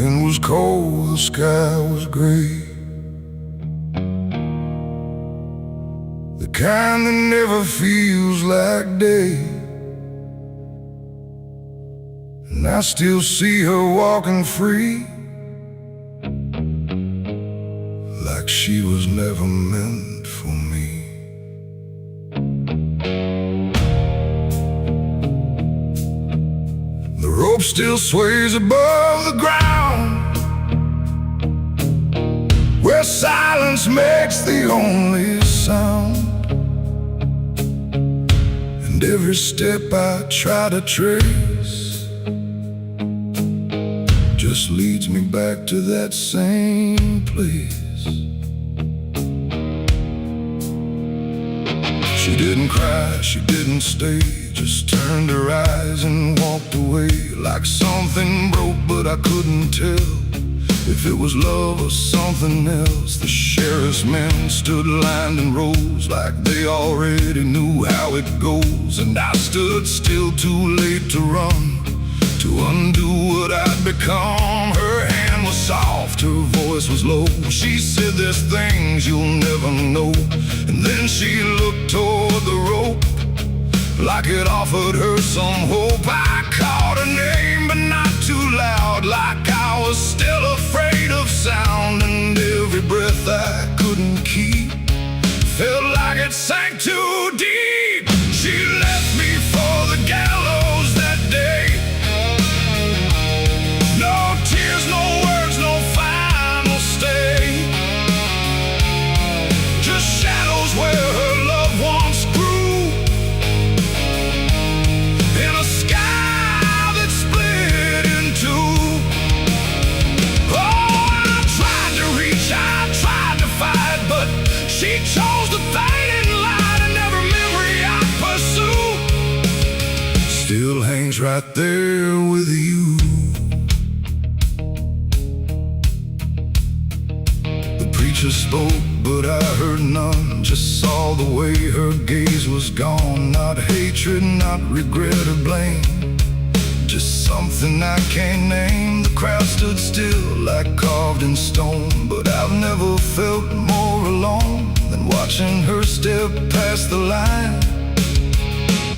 wind was cold, the sky was gray, the kind that never feels like day. And I still see her walking free, like she was never meant for me. The rope still sways above the ground, where silence makes the only sound. And every step I try to trace just leads me back to that same place. She didn't cry, she didn't stay, just turned her eyes and walked away. Like something broke, but I couldn't tell if it was love or something else. The sheriff's men stood lined in rows, like they already knew how it goes. And I stood still, too late to run, to undo what I'd become. Her hand was soft, her voice was low. She said, "There's things you'll never know." And then she looked toward the rope, like it offered her some hope. I called her name, but not too loud, like I was still afraid of sound. And every breath I couldn't keep felt like it sank too deep. She left me for the gallows that day. No tears, no words, no final stay, just shadows where her loved ones grew, in a sky that split in two. Oh, I tried to reach, I tried to fight, but she chose the fading light, and every memory I pursue still hangs right there with you. The preacher spoke, but I heard none, just saw the way her gaze was gone. Not hatred, not regret or blame, just something I can't name. The crowd stood still, like carved in stone, but I've never felt more alone than watching her step past the line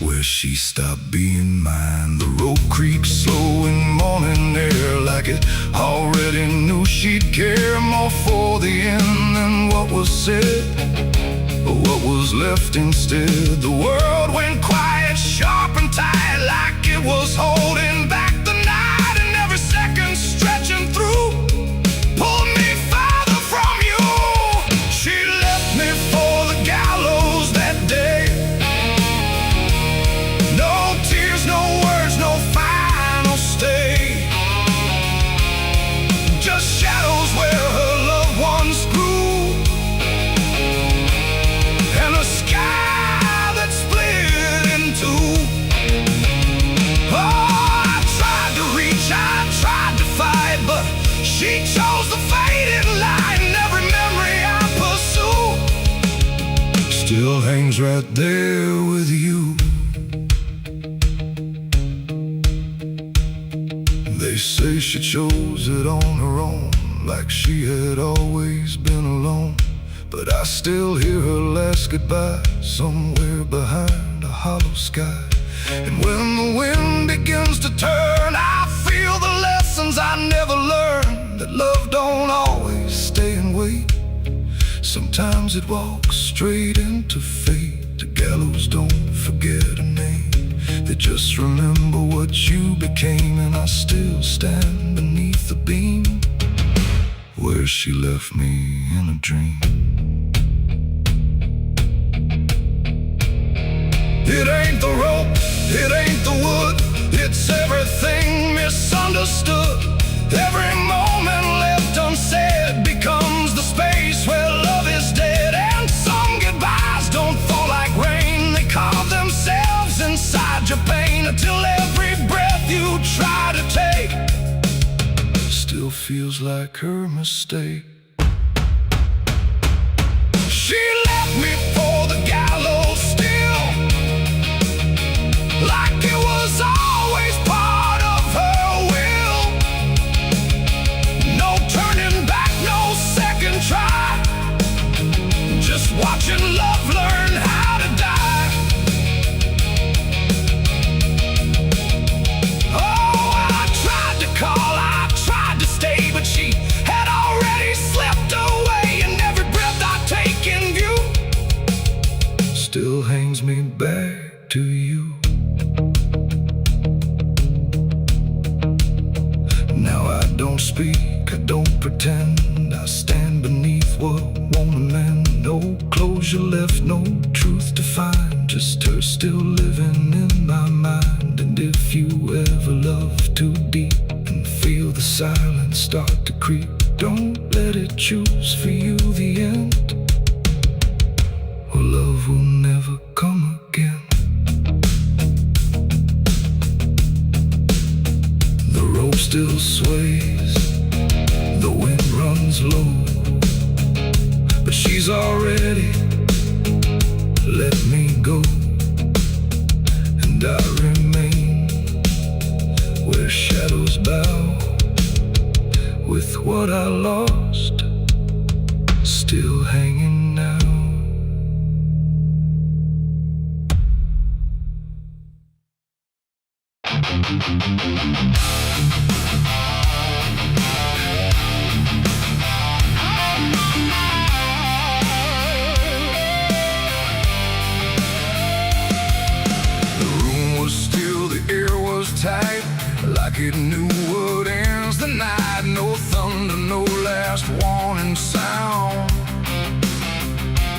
where she stopped being mine. The rope creaks slow in morning air, like it already knew she'd care more for the end than what was said, or what was left instead. The world went quiet, sharp and tight, like it was holding back the night, and every second stretching through pulled me farther from you. She left me for the gallows that day. No tears, no words, no final stay, just shadows where her loved ones grew, and a sky that split in two. Oh, I tried to reach, I tried to fight, but she chose the faded light, and every memory I pursue still hangs right there with you. They say she chose it on her own, like she had always been alone. But I still hear her last goodbye somewhere behind a hollow sky. And when the wind begins to turn, I feel the lessons I never learned, that love don't always stay and wait. Sometimes it walks straight into fate. The gallows don't forget a name, they just remember what you became. And I still stand beneath the beam where she left me in a dream. It ain't the rope, it ain't the wood, it's everything misunderstood. Every moment left unsaid becomes the space where love is dead. And some goodbyes don't fall like rain, they carve themselves inside your pain, until every breath you try to take still feels like her mistake. She left me for the gallows still, like it was always part of her will. No turning back, no second try, just watching love learn how to die. Oh, I tried to call, I tried to stay, but she had already slipped away, and every breath I take in view still hangs me back to you. Now I don't speak, I don't pretend, I stand beneath what won't amend. No closure left, no truth to find, just her still living in my mind. And if you ever love too deep and feel the silence start to creep, don't let it choose for you the end, or love will never come again. The rope still sways, the wind runs low, but she's already let me go, and I remain where shadows bow, with what I lost still hanging now. The room was still, the air was tight, like it knew what ends the night. No thunder, no last warning sound,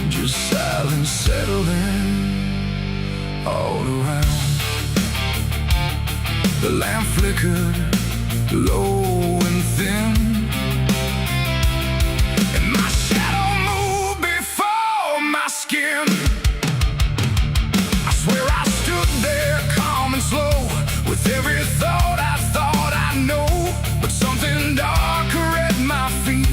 just silence settling all around. The lamp flickered low and thin, and my shadow moved before my skin. I swear I stood there calm and slow, with every thought I know, but something darker at my feet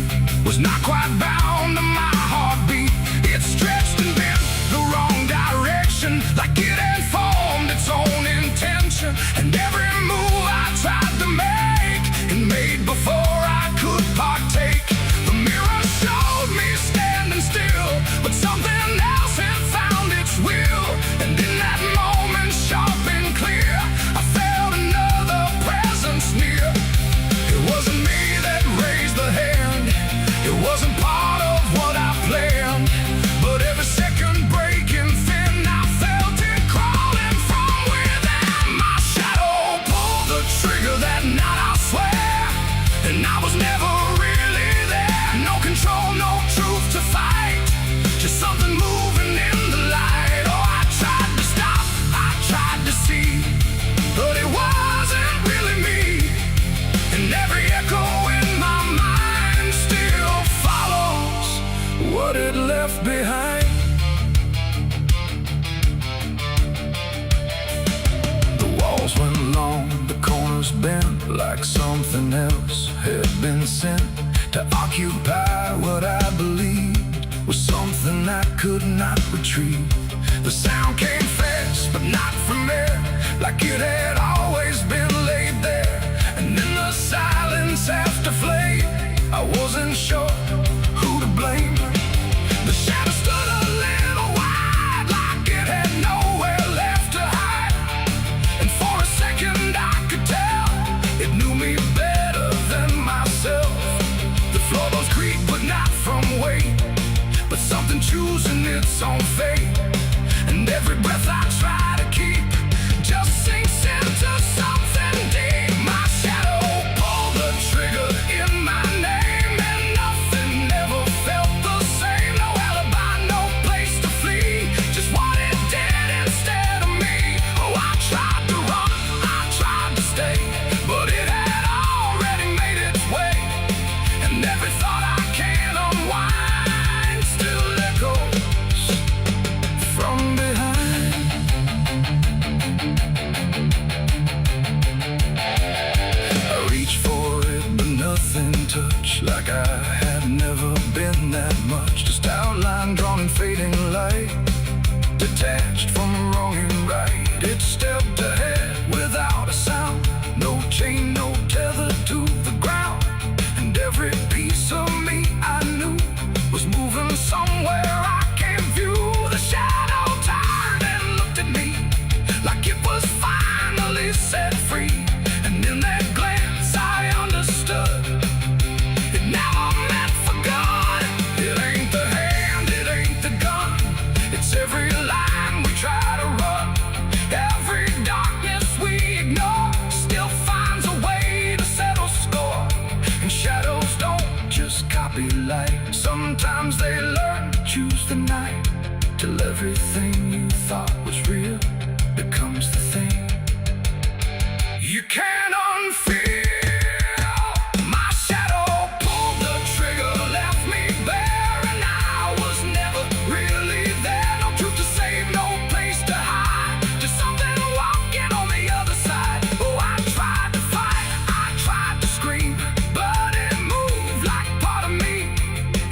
was not quite bound to my heartbeat. It stretched and bent the wrong direction, like it had formed its own intention. And every move I tried to make, and made before I could partake. The mirror showed me standing still, but something else had found its will. And in that moment, sharp and clear, I felt another presence near. It wasn't me that raised the hand, it wasn't part of what I planned, but every second breaking thin, I felt it crawling from within. My shadow pulled the trigger that night, I swear, and I was never really there. No control, no truth to fight, just something moving in the light. Oh, I tried to stop, I tried to see, but it wasn't really me. And every echo in my mind still follows what it left behind. The walls went long, the corners bent, like something else had been sent to occupy what I believed was something I could not retrieve. The sound came fast, but not from there, like it had always been laid there. And in the silence after flame, I wasn't sure who to blame. The shadow stood a little wide, like it had nowhere left to hide. And for a second I could tell it knew me better than myself. The floorboards creaked, but not from weight, but something choosing its own fate. And every breath I try to keep just sinks into something deep. My shadow pulled the trigger in my name, and nothing ever felt the same. No alibi, no place to flee, just what it did instead of me. Oh, I tried to run, I tried to stay, but it had already made its way. And every thought I can unwind still echoes touch, like I had never been that much. Just outline drawn in fading light, detached from wrong and right. It stepped ahead without a sound, no chain, no tether to the ground. And every piece of me I knew was moving somewhere I can't view. The shadow turned and looked at me like it was finally set free. And in that glance I understood it never meant for good. It ain't the hand, it ain't the gun, it's every line we try to run. Every darkness we ignore still finds a way to settle score. And shadows don't just copy light, sometimes they learn to choose the night, till everything you thought was real becomes the thing you can't unfeel. My shadow pulled the trigger, left me bare, and I was never really there. No truth to save, no place to hide, just something walking on the other side. Oh, I tried to fight, I tried to scream, but it moved like part of me.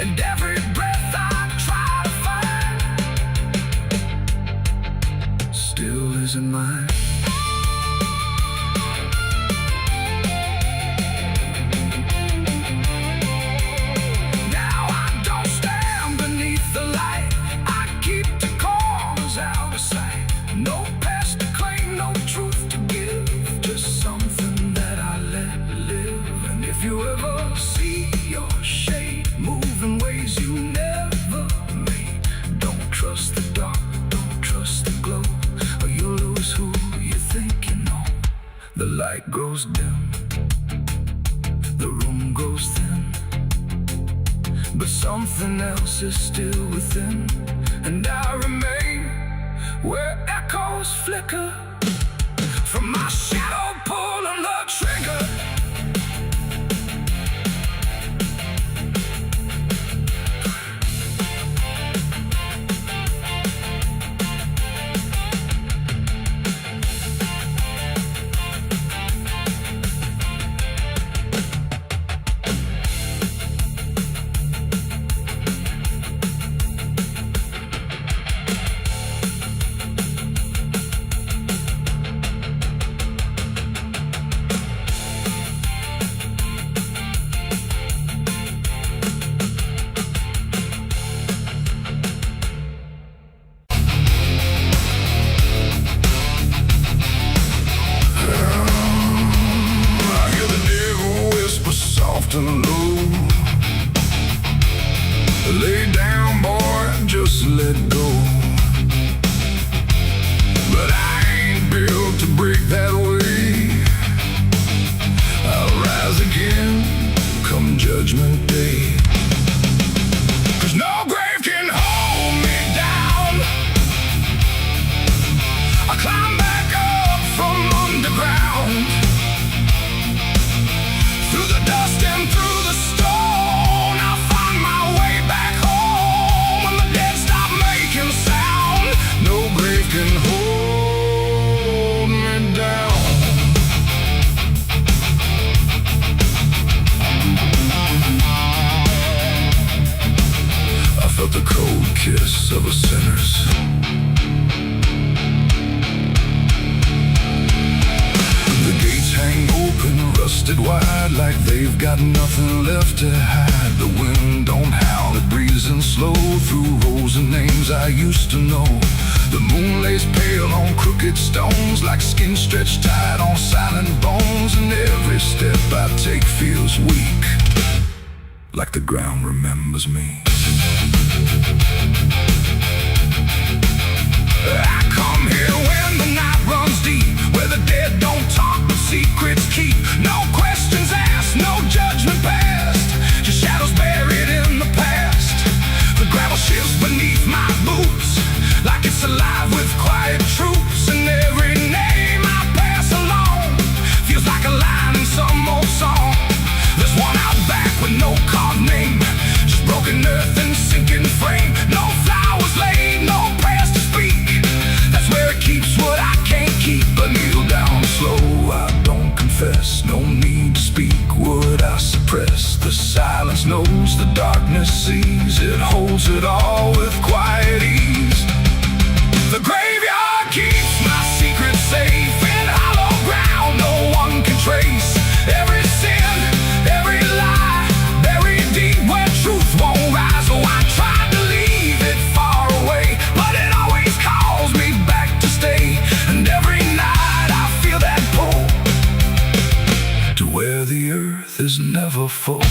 And every breath I try to find still isn't mine. No past to claim, no truth to give, just something that I let live. And if you ever see your shade move in ways you never made, don't trust the dark, don't trust the glow, or you'll lose who you think you know. The light grows dim, the room grows thin, but something else is still within. And I remain where echoes flicker from my shadow pulling the trigger. And low, lay down, boy, just let go. But I ain't built to break that way. I'll rise again come Judgment Day. 'Cause no grave can hold me down. I climb back up from underground, through the dust and through the stone. I'll find my way back home when the dead stop making sound. No grave can hold me down. I felt the cold kiss of a sinner's. The gates hang open, rusted wide, like they've got nothing left to hide. The wind don't howl, it breathes in slow through rows and names I used to know. The moon lays pale on crooked stones, like skin stretched tight on silent bones. And every step I take feels weak, like the ground remembers me. I come here when the night runs deep, where the dead don't talk but secrets keep. No questions asked, no judgment passed, just shadows buried in the past. The gravel shifts beneath my boots, like it's alive with quiet troops. And every name I pass along feels like a line in some old song. There's one out back with no carved name, just broken earth and sinking frame. No flowers laid, no prayers to speak, that's where it keeps what I can't keep. But kneel down slow, I don't confess, no need to speak what I suppress. sunrise knows, the darkness sees. It holds it all with quiet ease. The graveyard keeps my secret safe in hollow ground no one can trace. Every sin, every lie, buried deep where truth won't rise. Oh, I tried to leave it far away, but it always calls me back to stay. And every night I feel that pull to where the earth is never full.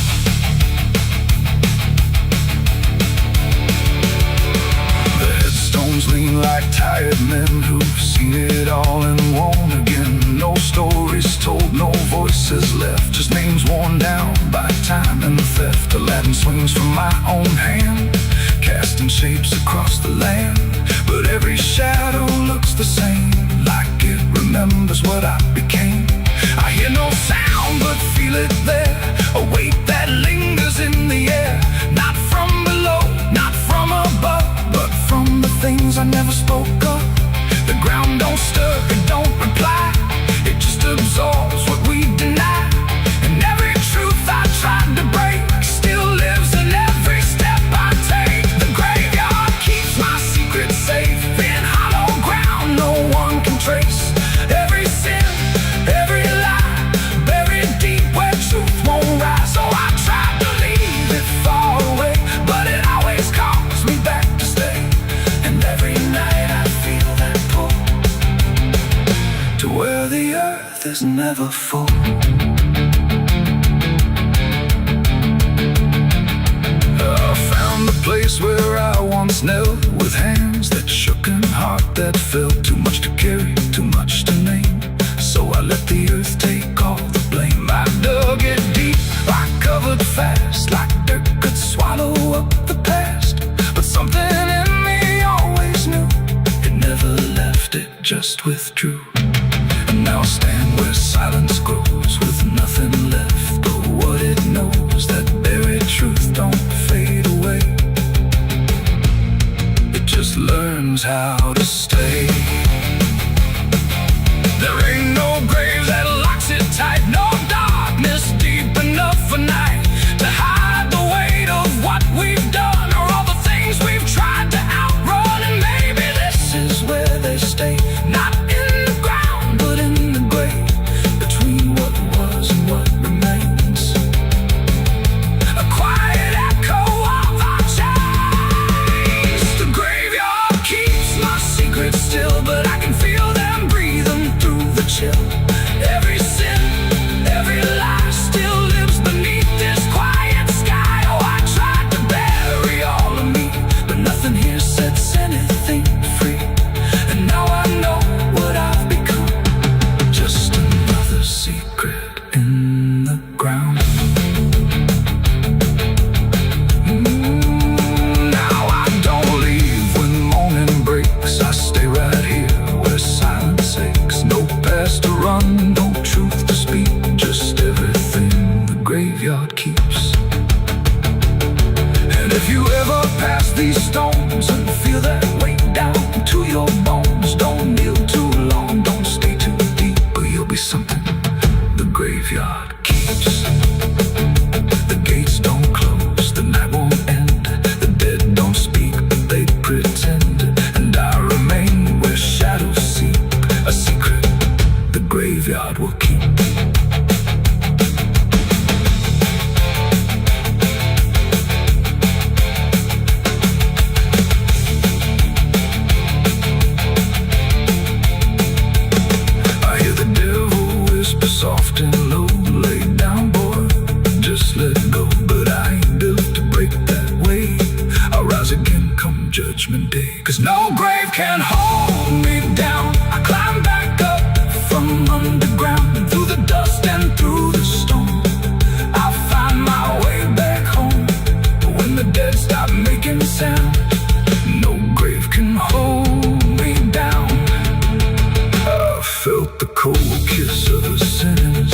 The headstones lean like tired men who've seen it all and won't again. No stories told, no voices left, just names worn down by time and theft. The Latin swings from my own hand, casting shapes across the land. But every shadow looks the same, like it remembers what I became. I hear no sound but feel it there, a weight that lingers in the air. Not from below, not from above, but from the things I never spoke of. The ground don't stir, it don't reply, it just absorbs what we deny. And every truth I tried to break still lives in every step I take. The graveyard keeps my secret safe in hollow ground no one can trace. Every sin, every lie, buried deep where truth won't rise. So I tried to leave it far away, but it always calls me back to stay. And every night I feel that pull to where the earth is never full. I found the place where I once knelt, with hands that shook and heart that felt. Too much to carry, too much to name, so I let the earth take all the blame. I dug it deep, I covered fast, like dirt could swallow up the past. But something in me always knew, it never left, it just withdrew. And now I stand where silence grows, with nothing left but what it knows. That buried truth don't fade away, it just learns how to stay. There ain't no grave that locks it tight, no darkness deep enough for night to hide the weight of what we've done, or all the things we've tried to outrun. And maybe this is where they stay, not in the ground but in the grave, between what was and what remains. A quiet echo of our chains. The graveyard keeps my secrets still, but I can feel them breathing through the chill. Every sin, every lie still lives beneath this quiet sky. Oh, I tried to bury all of me, but nothing here sets anything free. And now I know what I've become, just another secret in the ground. Now I don't leave when morning breaks, I stay right here where silence aches. No past to run, no truth to speak, just everything the graveyard keeps. And if you ever pass these stones and feel that weight down to your bones, don't kneel too long, don't stay too deep, or you'll be something the graveyard keeps. The gates don't close, the night won't end, the dead don't speak but they pretend. And I remain where shadows seep, a secret the graveyard will keep. I hear the devil whisper soft and low, lay down boy, just let go. But I ain't built to break that way, I'll rise again come judgment day. Cause no grave can hold me down, I climb back up from underground, and through the dust and through the storm, I'll find my way back home. But when the dead stop making sound, no grave can hold me down. I felt the cold kiss of the sinners,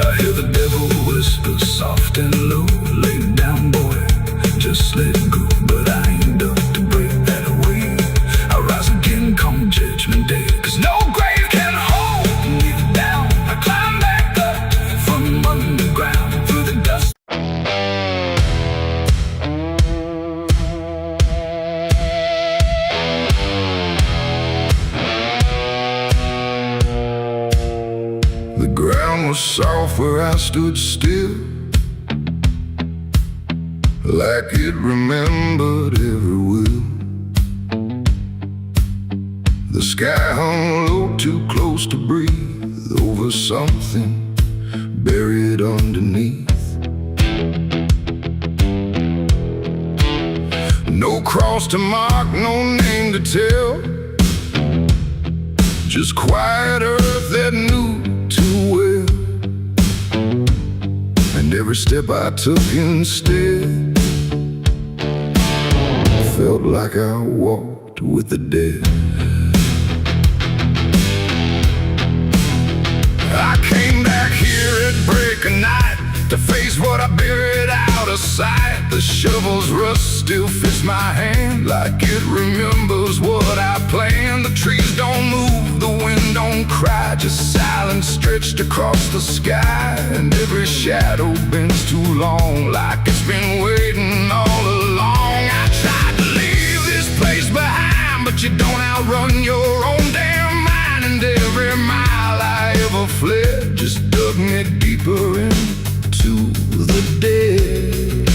I hear the devil whisper soft and low, lay down boy, just let go. But I ain't done to break that away, I'll rise again come judgment day. Cause no grave can hold me down, I climb back up from under off where I stood still, like it remembered every will. The sky hung low, too close to breathe, over something buried underneath. No cross to mark, no name to tell, just quiet earth that knew too well. And every step I took instead felt like I walked with the dead. I came back here at break of night to face what I buried out of sight. The shovel's rust still fits my hand, like it remembers what I planned. The trees don't move, the wind don't cry, just silence stretched across the sky. And every shadow bends too long, like it's been waiting all along. I tried to leave this place behind, but you don't outrun your own damn mind. And every mile I ever fled just dug me deeper into the dead.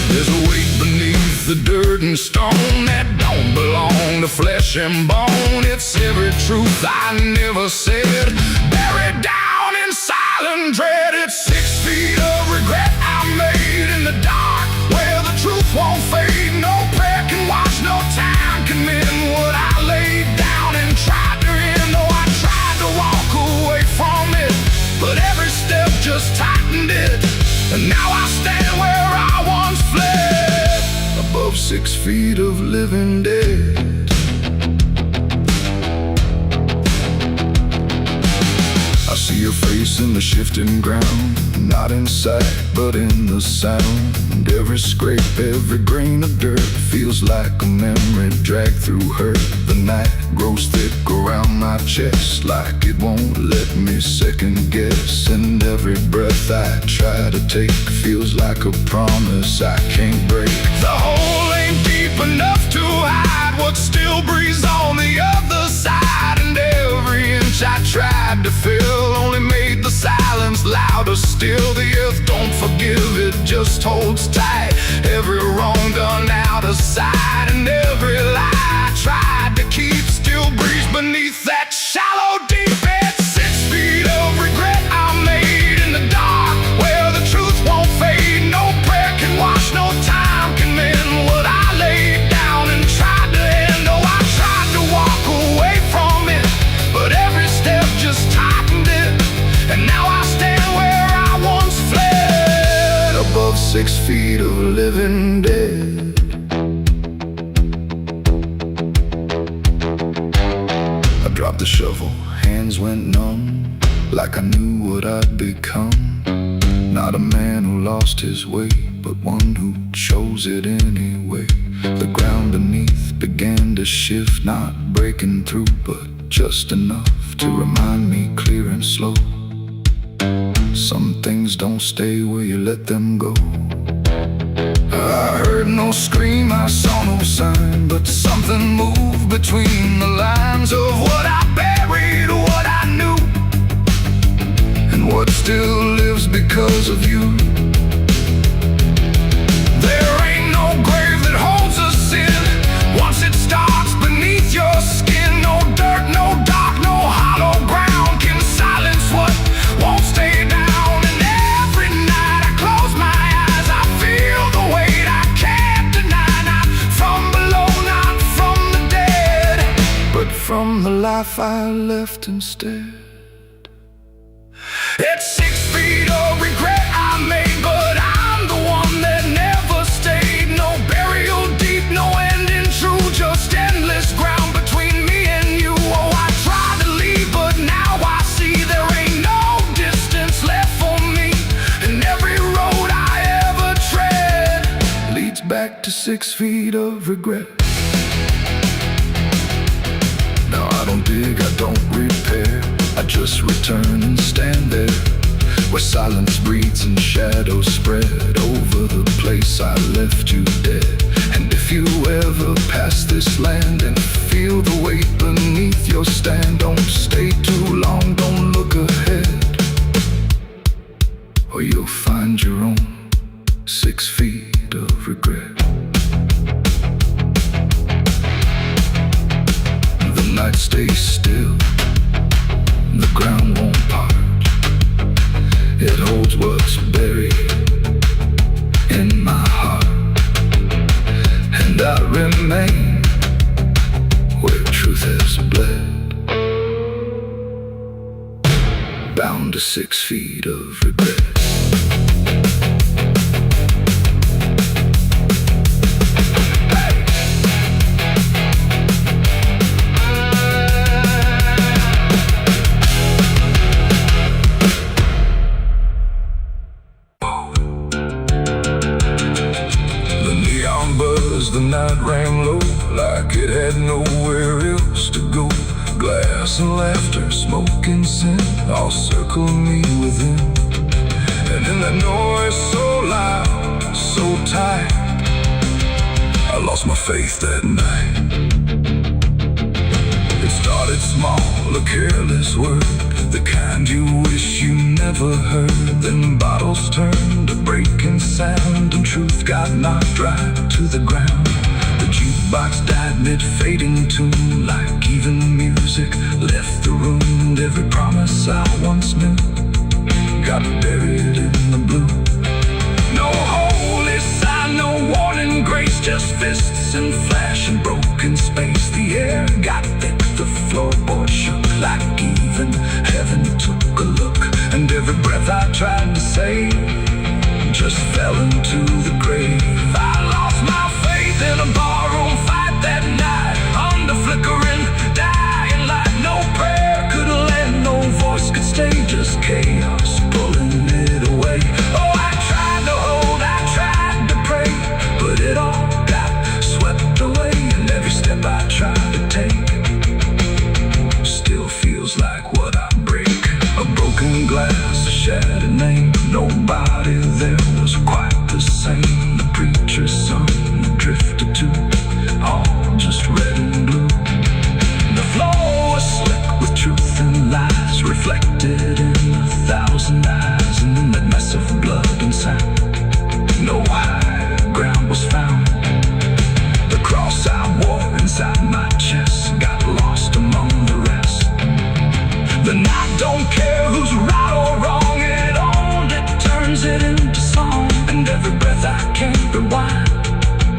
There's a weight beneath the dirt and stone that don't belong to flesh and bone. It's every truth I never said, buried down in silent dread. It's 6 feet of regret I made in the dark, where the truth won't fade. No prayer can wash, no time can mend what I laid down and tried to end. Though I tried to walk away from it, but every step just tightened it. And now I stand where I once fled, above 6 feet of living dead. I see your face in the shifting ground, not in sight but in the sound. Every scrape, every grain of dirt feels like a memory dragged through hurt. The night grows thick around my chest, like it won't let me second guess. And every breath I try to take feels like a promise I can't break. The hole ain't deep enough to hide what still breathes on the other side. And every inch I tried to fill only made the silence louder still. The earth don't forgive, it just holds tight. Every wrong done out of sight, and every lie I tried to keep still breathes beneath that shallow deep end. 6 feet of regret I made in the dark, where the truth won't fade. No prayer can wash, no time can mend what I laid down and tried to end. Oh, I tried to walk away from it, but every step just tightened it. And now I stand where I once fled, above 6 feet of living dead. I dropped the shovel, hands went numb, like I knew what I'd become. Not a man who lost his way, but one who chose it anyway. The ground beneath began to shift, not breaking through, but just enough to remind me clear and slow. Some things don't stay where you let them go. I heard no scream, I saw no sign, but something moved between the lines of what I buried, what I knew, and what still lives because of you. There ain't no grave that holds us in once it starts beneath your skin. No dirt, no dark, no hollow ground can silence what won't stay down. And every night I close my eyes, I feel the weight I can't deny. Not from below, not from the dead, but from the life I left instead. It's 6 feet of regret I made, but I'm the one that never stayed. No burial deep, no ending true, just endless ground between me and you. Oh, I tried to leave, but now I see there ain't no distance left for me. And every road I ever tread leads back to 6 feet of regret. Now I don't dig, I don't repair, I just return and stand there, where silence breathes and shadows spread over the place I left you dead. And if you ever pass this land and feel the weight beneath your stand, don't stay too long, don't look ahead. you'll find your own 6 feet of regret. The night stays still, the ground won't part. It holds what's buried in my heart, and I remain where truth has bled, bound to 6 feet of regret. The night rang low like it had nowhere else to go. Glass and laughter, smoke and sin all circled me within. And in that noise so loud, so tight, I lost my faith that night. It started small, a careless word, the kind you wish you never heard. Then bottles turned to breaking sound, and truth got knocked right to the ground. The jukebox died mid-fading tune, like even music left the room. And every promise I once knew got buried in the blue. No holy sign, no warning grace, just fists and flash and broken space. The air got thick, the floorboard shook, like even heaven took a look. And every breath I tried to save just fell into the grave. I lost my faith in a barroom fight that night, under flickering, dying light. No prayer could land, no voice could stay, just chaos pulling it away. Oh, I tried to hold, I tried to pray, but it all got swept away. And every step I tried to take still feels like what I break. A broken glass, a shattered name, nobody there was quite the same. The preacher's son drifted too, all just red and blue. The floor was slick with truth and lies, reflected in 1,000 eyes. And in that mess of blood and sand, no higher ground was found. The cross I wore inside my chest got lost among the rest. The night don't care who's right or wrong, it owned it, turns it into song. And every breath I can't rewind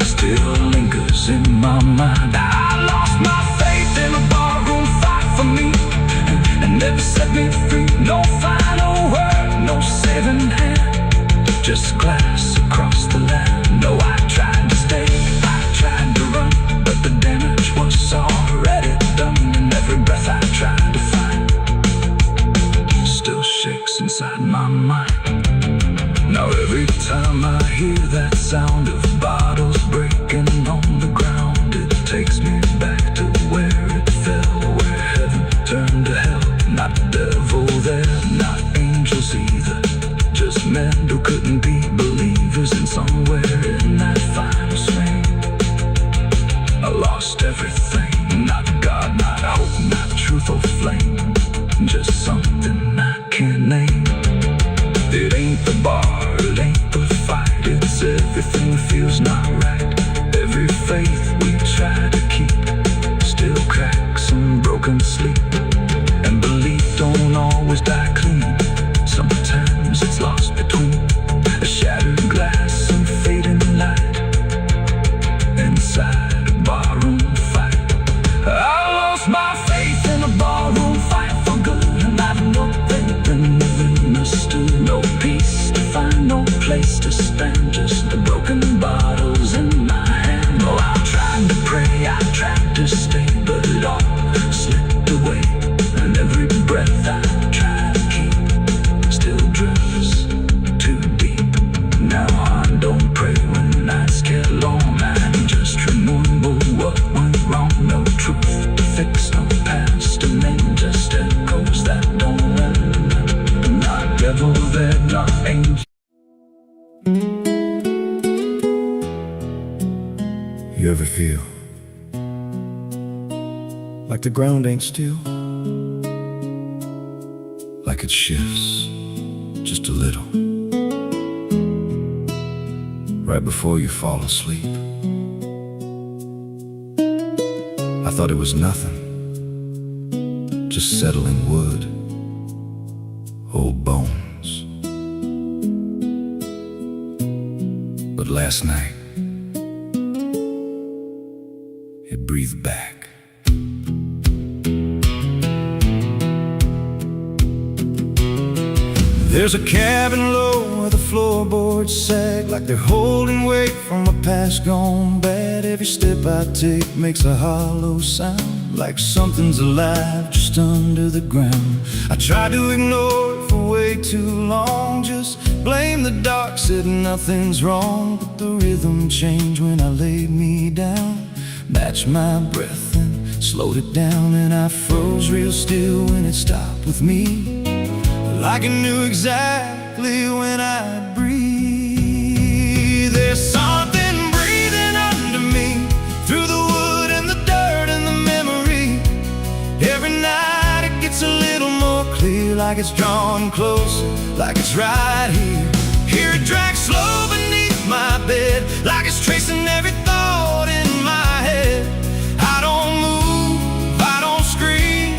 still lingers in my mind. I lost my faith in a barroom fight for me, and never set me free. No final word, no saving hand, just glass across the land. No, I tried to stay, I tried to run, but the damage was already done. And every breath I tried to find still shakes inside my mind. Now every time I hear that sound of bottles breaking on the ground, it takes me back to where it fell, where heaven turned to hell. Not devil there, not angels either, just men who couldn't be believers. And somewhere in that final swing, I lost everything. Not God, not hope, not truth or flame, just something I can't name. It ain't the bar, it ain't the fight, it's everything that feels not right. Every faith we try to keep still cracks and broken sleep. And belief don't always die clean, sometimes it's lost between a shattered glass and fading light inside a barroom fight. I lost my faith in a barroom fight for good, and I've nothing been misunderstood. No peace to find, no place to stand, just the broken bottles in my hand. Oh, I tried to pray, I tried to stay, but it all slipped away. And every breath I try to keep still drifts too deep. Now I don't pray when nights get long, I just remember what went wrong. No truth to fix, no past, and then just echoes that don't end. Not devil there, not angel. You ever feel like the ground ain't still? Like it shifts just a little, right before you fall asleep. I thought it was nothing, just settling wood, old bones. But last night, it breathed back. There's a cabin low where the floorboards sag like they're holding weight from a past gone bad. Every step I take makes a hollow sound, like something's alive just under the ground. I tried to ignore it for way too long, just blame the dark, said nothing's wrong. But the rhythm changed when I laid me down, matched my breath and slowed it down. And I froze real still when it stopped with me, like I knew exactly when I'd breathe. There's something breathing under me, through the wood and the dirt and the memory. Every night it gets a little more clear, like it's drawing closer, like it's right here. Hear it drag slow beneath my bed, like it's tracing every thought in my head. I don't move, I don't scream,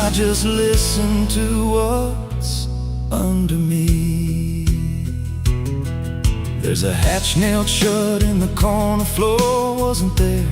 I just listen to what's under me. There's a hatch nailed shut in the corner floor, wasn't there,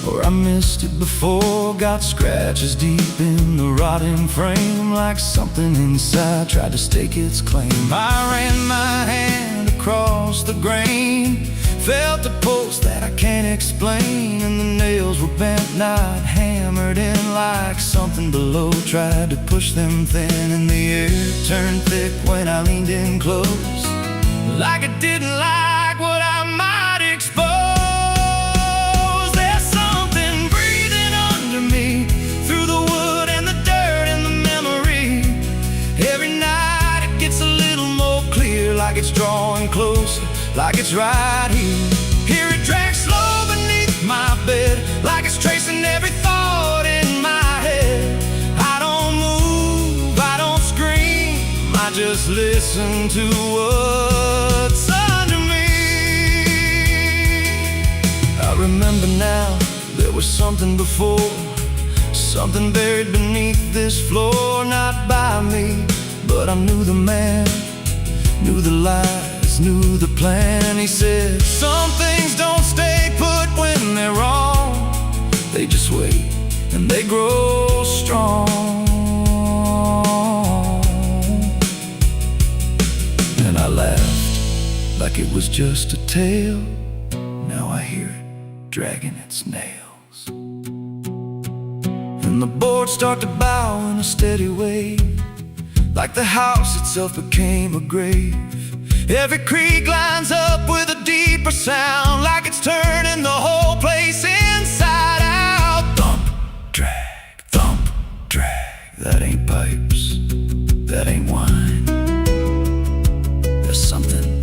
or I missed it before. Got scratches deep in the rotting frame, like something inside tried to stake its claim. I ran my hand across the grain, felt a pulse that I can't explain, and the nails were bent, not hammered in, like something below tried to push them thin. And the air turned thick when I leaned in close, like it didn't like what I might expose. There's something breathing under me, through the wood and the dirt and the memory. Every night it gets a little more clear, like it's drawing closer, like it's right here. Hear it drag slow beneath my bed, like it's tracing every thought in my head. I don't move, I don't scream, I just listen to what's under me. I remember now, there was something before, something buried beneath this floor. Not by me, but I knew the man, knew the lies, knew the plan. He said, some things don't stay put when they're wrong, they just wait and they grow strong. And I laughed like it was just a tale. Now I hear it dragging its nails, and the boards start to bow in a steady way, like the house itself became a grave. Every creak lines up with a deeper sound, like it's turning the whole place inside out. Thump, drag, that ain't pipes, that ain't wine. There's something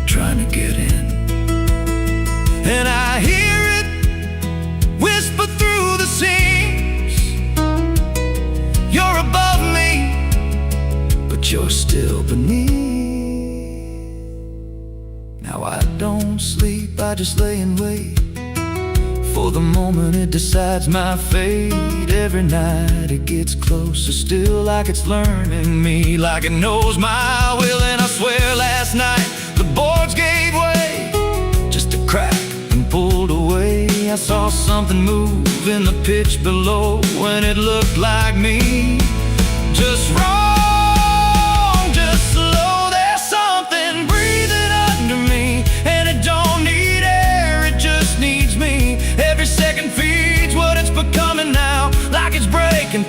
trying to get in, and I hear it whisper through the seams. You're above me, but you're still beneath. Now I don't sleep, I just lay and wait for the moment it decides my fate. Every night it gets closer still, like it's learning me, like it knows my will. And I swear last night the boards gave way, just a crack and pulled away. I saw something move in the pitch below when it looked like me, just wrong.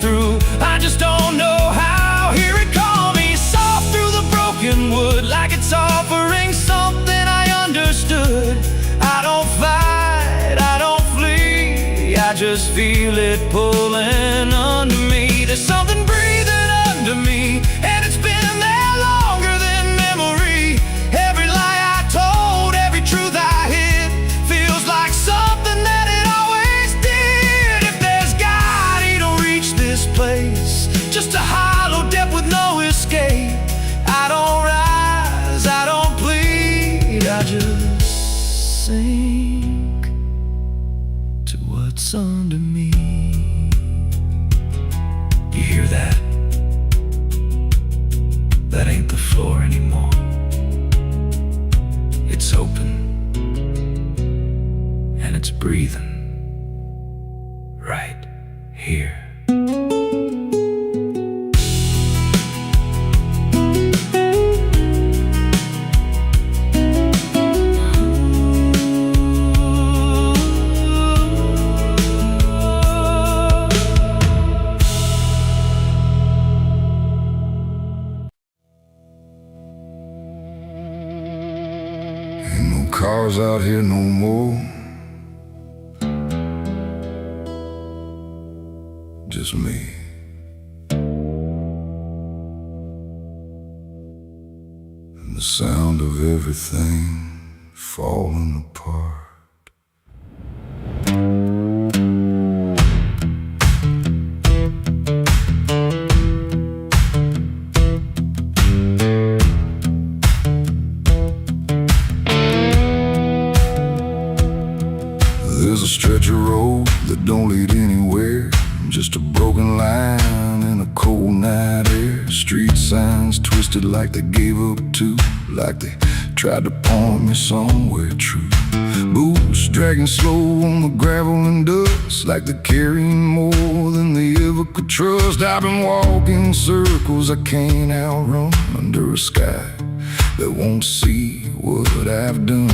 Through, I just don't know how. Hear it call me soft through the broken wood, like it's offering something I understood. I don't fight, I don't flee, I just feel it pulling under me. There's something breathing under me, and it's been there longer than memory. Every lie I told, every truth I hid, feels like something that it always did. If there's God, he don't reach this place, just a hollow depth with no escape. I don't rise, I don't plead, I just floor anymore. It's open, and it's breathing right here. Ain't no cars out here no more, just me. And the sound of everything falling apart. There's a stretch of road that don't lead anywhere, just a broken line in a cold night air. Street signs twisted like they gave up too, like they tried to point me somewhere true. Boots dragging slow on the gravel and dust, like they're carrying more than they ever could trust. I've been walking circles I can't outrun, under a sky that won't see what I've done.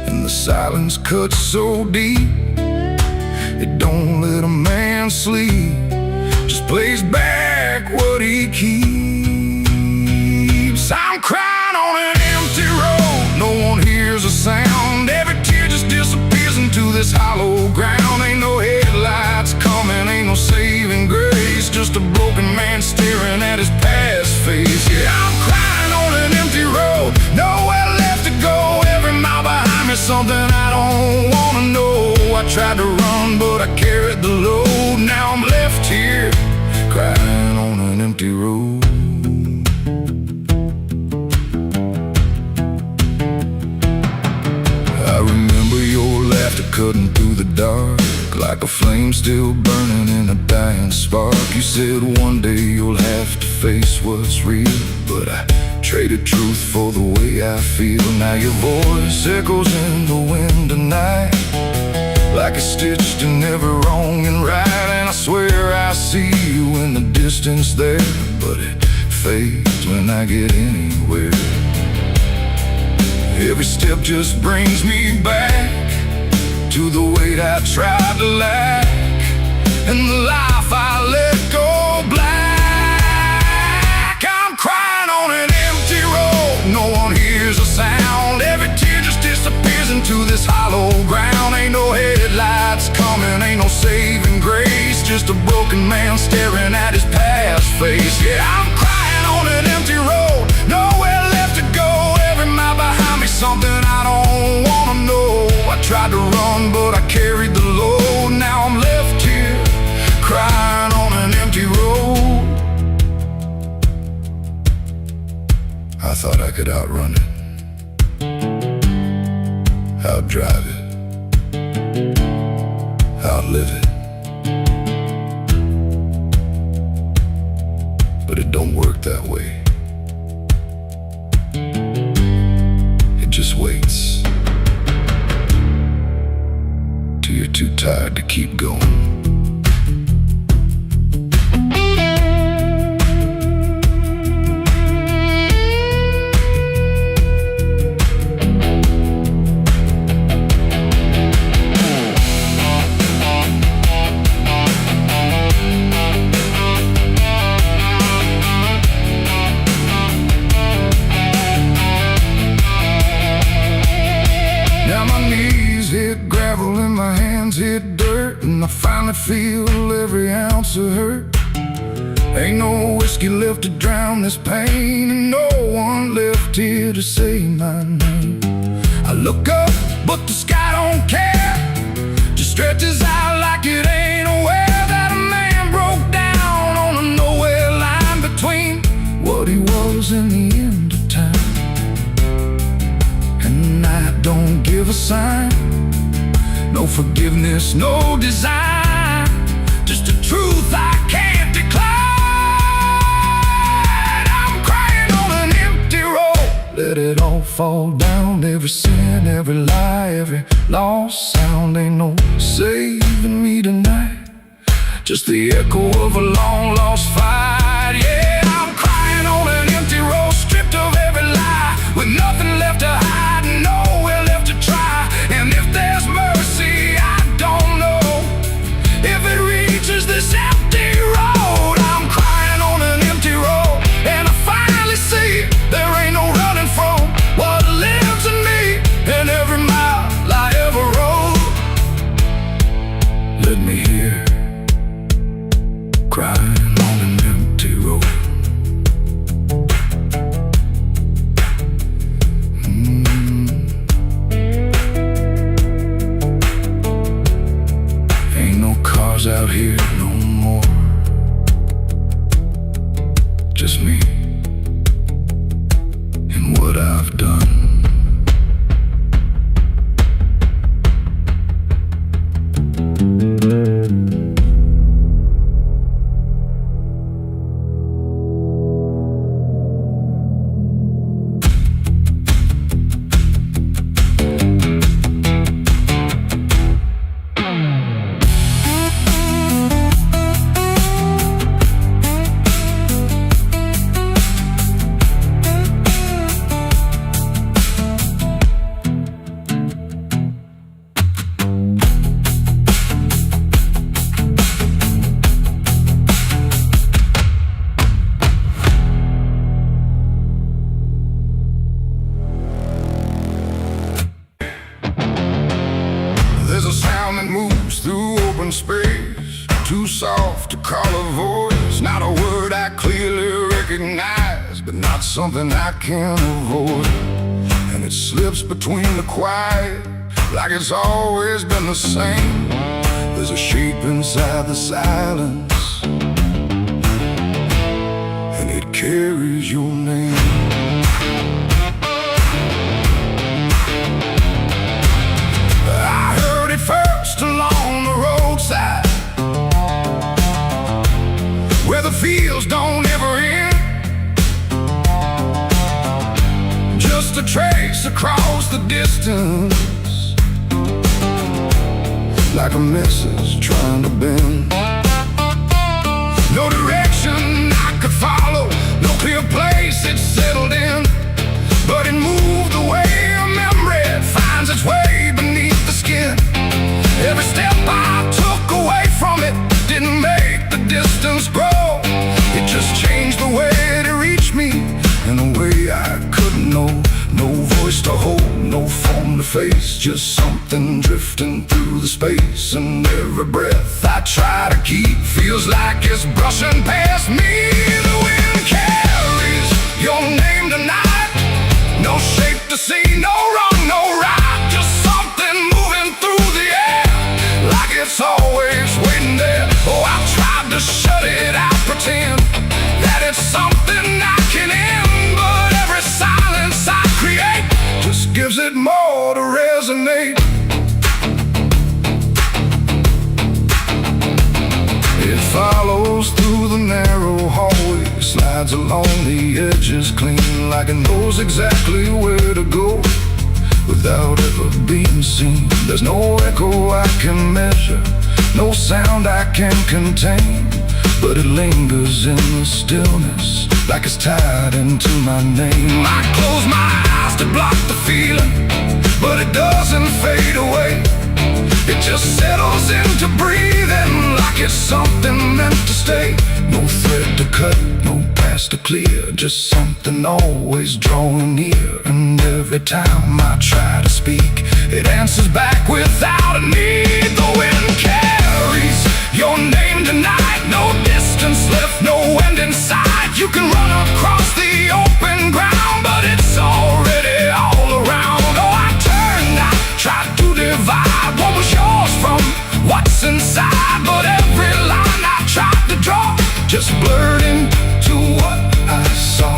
And the silence cuts so deep, it don't let a man sleep, just plays back what he keeps. I'm crying on an empty road, no one hears a sound. Every tear just disappears into this hollow ground. Ain't no headlights coming, ain't no saving grace, just a broken man staring at his past face. Yeah, I'm crying on an empty road, nowhere left to go. Every mile behind me, something I don't wanna know. I tried to run, but I carried the load. Now I'm left here, crying on an empty road. I remember your laughter cutting through the dark, like a flame still burning in a dying spark. You said one day you'll have to face what's real, but I traded truth for the way I feel. Now your voice echoes in the wind tonight, like it's stitched in every wrong and right. And I swear I see you in the distance there, but it fades when I get anywhere. Every step just brings me back to the weight I tried to lack, and the life I let go black. I'm crying on an empty road, no one hears a sound. Every tear just disappears into this hollow ground. Ain't no headlights coming, ain't no saving grace, just a broken man staring at his past face. Yeah, I'm crying on an empty road, nowhere left to go. Every mile behind me, something I don't wanna know. I tried to run, but I carried the load. Now I'm left here, crying on an empty road. I thought I could outrun it, outdrive it, outlive it, but it don't work that way. It just waits till you're too tired to keep going. Hit gravel and my hands hit dirt, and I finally feel every ounce of hurt. Ain't no whiskey left to drown this pain, and no one left here to say my name. I look up, but the sky don't care, just stretches out like it ain't aware that a man broke down on a nowhere line between what he was and the end of time. And I don't give a sign, no forgiveness, no design, just a truth I can't decline. I'm crying on an fall down. Every sin, every lie, every lost sound. Ain't no saving me tonight, just the echo of a long lost fight. Yeah, I'm crying on an empty road, stripped of every lie, with nothing left to hide, nowhere left to try. And if there's mercy, I don't know if it reaches this empty road. I'm crying on an empty road, and I finally see there ain't no running from what lives in me and every mile I ever rode. Let me hear crying on an empty road. Ain't no cars out here no more, just me and what I've done. There's a sound that moves through open space, too soft to call a voice. Not a word I clearly recognize, but not something I can avoid. And it slips between the quiet, like it's always been the same. There's a shape inside the silence, and it carries your name. First along the roadside, where the fields don't ever end, just a trace across the distance, like a message trying to bend. No direction I could follow, no clear place it settled in, but it moved the way a memory finds its way beneath the skin. Every step I took away from it didn't make the distance grow. It just changed the way to reach me in a way I couldn't know. No voice to hold, no form to face, just something drifting through the space. And every breath I try to keep feels like it's brushing past me. The wind carries your name tonight, no shape to see, no wrong, no right, just something moving through the air, like it's always waiting there. Oh, I've tried to shut it out, pretend that it's something I can end, but every silence I create just gives it more to resonate. It follows through the narrow hallway, slides along the edges clean, like it knows exactly where to go without ever being seen. There's no echo I can measure, no sound I can contain, but it lingers in the stillness, like it's tied into my name. I close my eyes to block the feeling, but it doesn't fade away. It just settles into breathing, like it's something meant to stay. No thread to cut, no path to clear, just something always drawing near. And every time I try to speak, it answers back without a need. The wind carries your name tonight, no distance left, no end in sight. You can run across the open ground, but it's already all around. Oh, I turned, I tried to divide what was yours from what's inside, but every line I tried to draw just blurred into what I saw.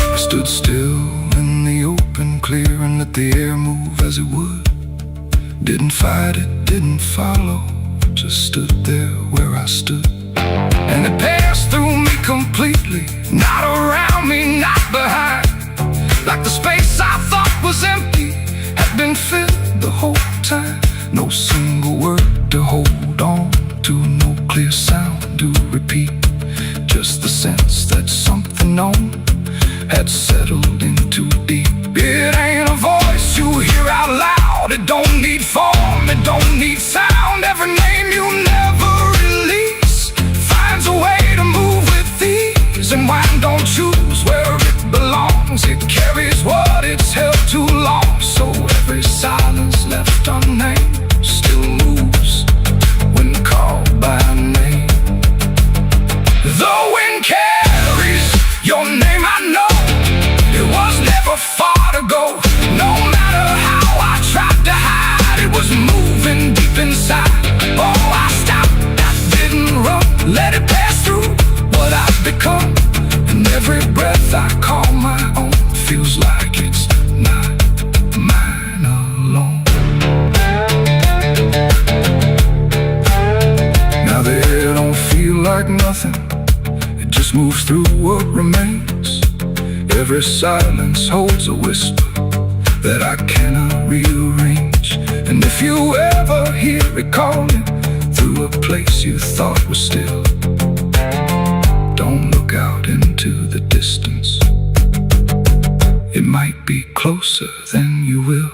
I stood still in the open, clear, and let the air move as it would. Didn't fight it, didn't follow, just stood there where I stood. And it passed through me completely, not around me, not behind. Like the space I thought was empty had been filled the whole time. No single word to hold on to, no clear sound to repeat. Just the sense that something known had settled in too deep. It ain't a voice you hear out loud. It don't need form, it don't need sound. Every name you never release finds a way to move with ease. And wine don't choose where it belongs. It carries what it's held too long. So every silence left unnamed still moves when called by name. The wind carries your name, I know. It was never far to go. No matter how I tried to hide, it was moving deep inside. Oh, I stopped, I didn't run, let it pass through what I've become. And every breath I call my own feels like it's not mine alone. Now the air don't feel like nothing, it just moves through what remains. Every silence holds a whisper that I cannot rearrange. And if you ever hear it calling through a place you thought was still, don't look out into the distance. It might be closer than you will.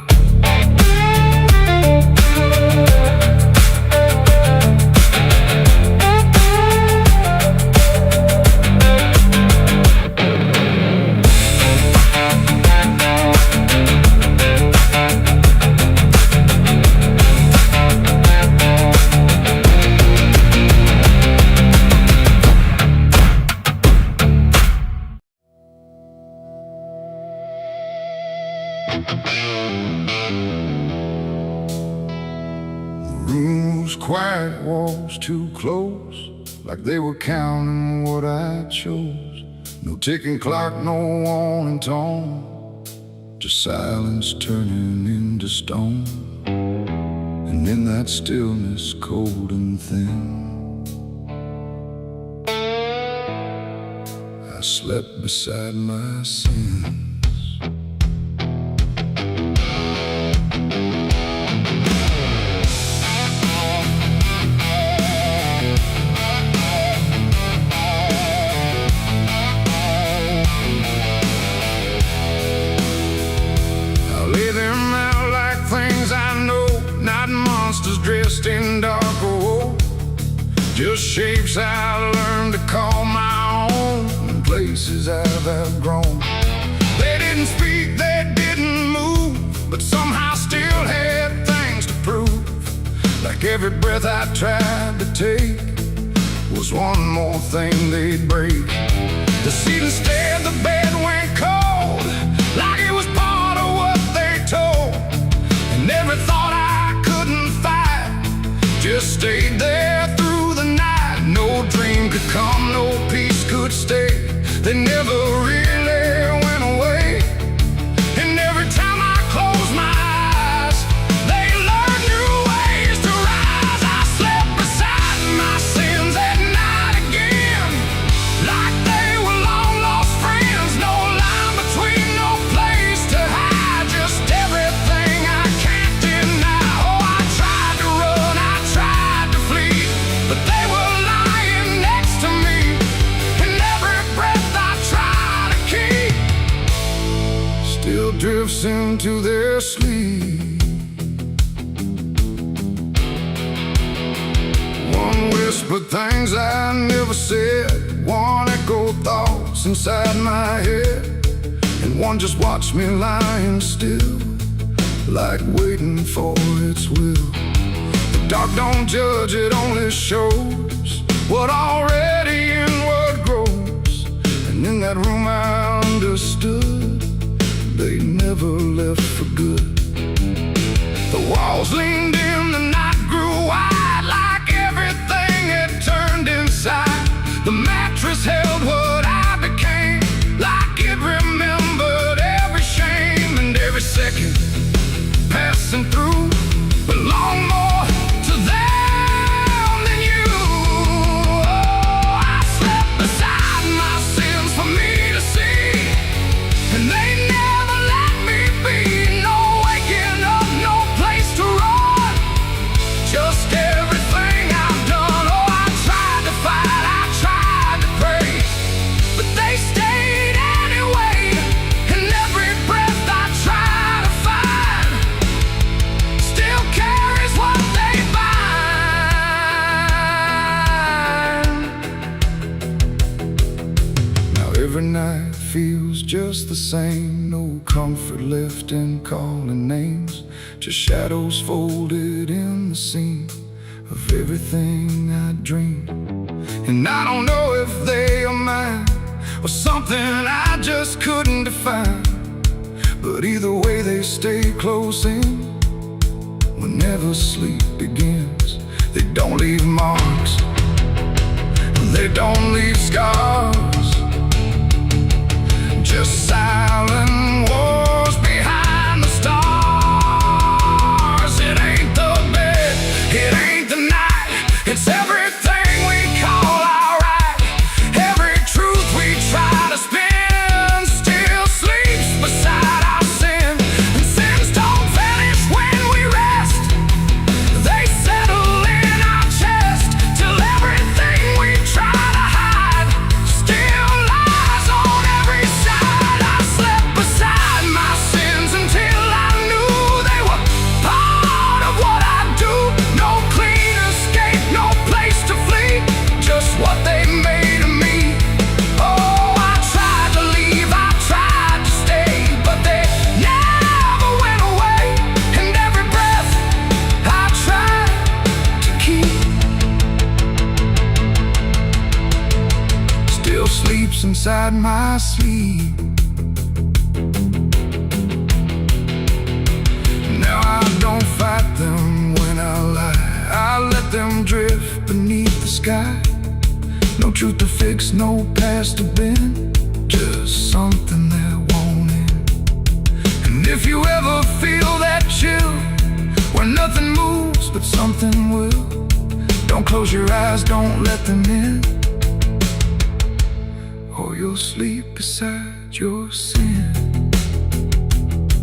Rooms quiet, walls too close, like they were counting what I chose. No ticking clock, no warning tone, just silence turning into stone. And in that stillness, cold and thin, I slept beside my sins. Dressed in dark gold, just shapes I learned to call my own, and places I've outgrown. They didn't speak, they didn't move, but somehow still had things to prove. Like every breath I tried to take was one more thing they'd break. The seat instead, the bed went cold, like it was part of what they told. And every thought I couldn't fight just stayed there through the night. No dream could come, no peace could stay. They never really went away. And every time I close my eyes, they learn new ways to rise. I slept beside my sins at night again, like they were long lost friends. No line between, no place to hide, just everything I can't deny. Oh, I tried to run, I tried to flee, but they were lying next to me. And every breath I try to keep still drifts into their sleep. One whispered things I never said, one echoed thoughts inside my head, and one just watched me lying still, like waiting for its will. The dark don't judge, it only shows what already inward grows. And in that room I understood they never left for good. The walls leaned in, the night grew wide, like everything had turned inside. The mattress held what I became, like it remembered every shame. And every second passing through belonged more to them just the same. No comfort left in calling names, just shadows folded in the seam of everything I dreamed. And I don't know if they are mine or something I just couldn't define, but either way they stay close in whenever sleep begins. They don't leave marks, they don't leave scars, just silent wars behind the stars. It ain't the bed, it ain't the night, it's everything we call our right. Every truth we try to spin still sleeps beside our sin. And sins don't vanish when we rest, they settle in our chest till everything we try to hide still lies on every side. I slept beside my sins until I knew they were part of what I do. No clean escape, no place to flee, just what they made of me. Oh, I tried to leave, I tried to stay, but they never went away. And every breath I tried to keep still sleeps inside my sleep. Now I don't fight them when I lie, I let them drift beneath the sky. No truth to fix, no past to bend, just something that won't end. And if you ever feel that chill where nothing moves but something will, don't close your eyes, don't let them in, or you'll sleep beside your sin.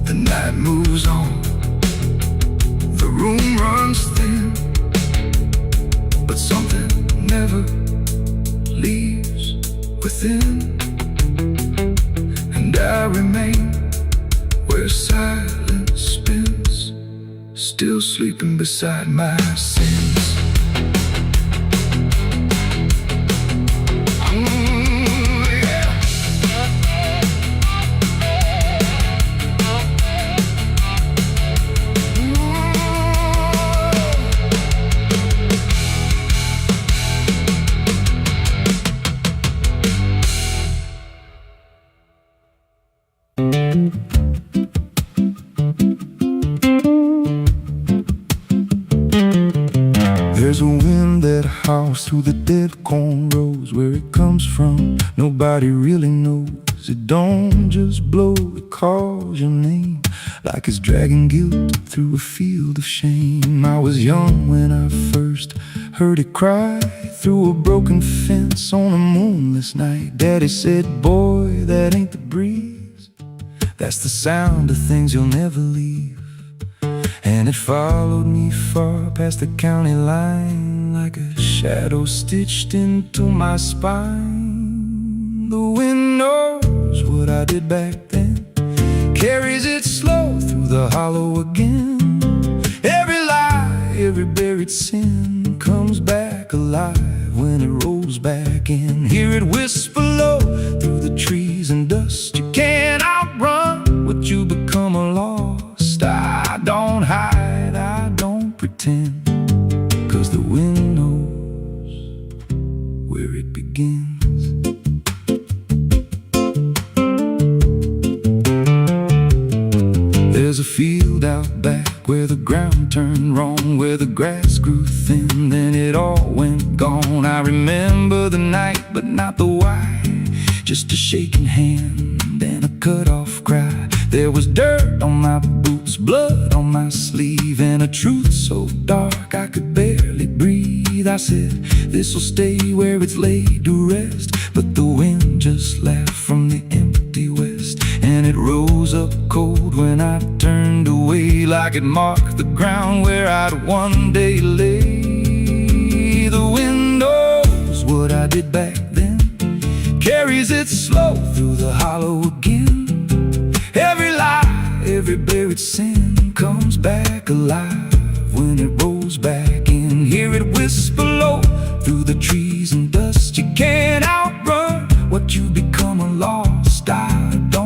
The night moves on, the room runs thin, but something never leaves within. And I remain where silence spins, still sleeping beside my sins. There's a wind that howls through the dead corn rows. Where it comes from, nobody really knows. It don't just blow, it calls your name like it's dragging guilt through a field of shame. I was young when I first heard it cry through a broken fence on a moonless night. Daddy said, boy, that ain't the breeze, that's the sound of things you'll never leave. And it followed me far past the county line like a shadow stitched into my spine. The wind knows what I did back then, carries it slow through the hollow again. Every lie, every buried sin comes back alive when it rolls back in. Hear it whisper low through the trees and dust. You can't outrun what you become lost. I don't hide, I don't pretend, 'cause the wind knows where it begins. There's a field out back where the ground turned wrong, where the grass grew thin, then it all went gone. I remember the night, but not the why, just a shaking hand and a cut-off cry. There was dirt on my boots, blood on my sleeve, and a truth so dark I could barely breathe. I said, this'll stay where it's laid to rest, but the wind just laughed from the empty west, and it rose up cold when I turned away, like it marked the ground where I'd one day lay. The wind knows what I did back then, carries it slow through the hollow again. Every lie, every buried sin comes back alive when it rolls back in. Hear it whisper low through the trees and dust. You can't outrun what you become lost. I don't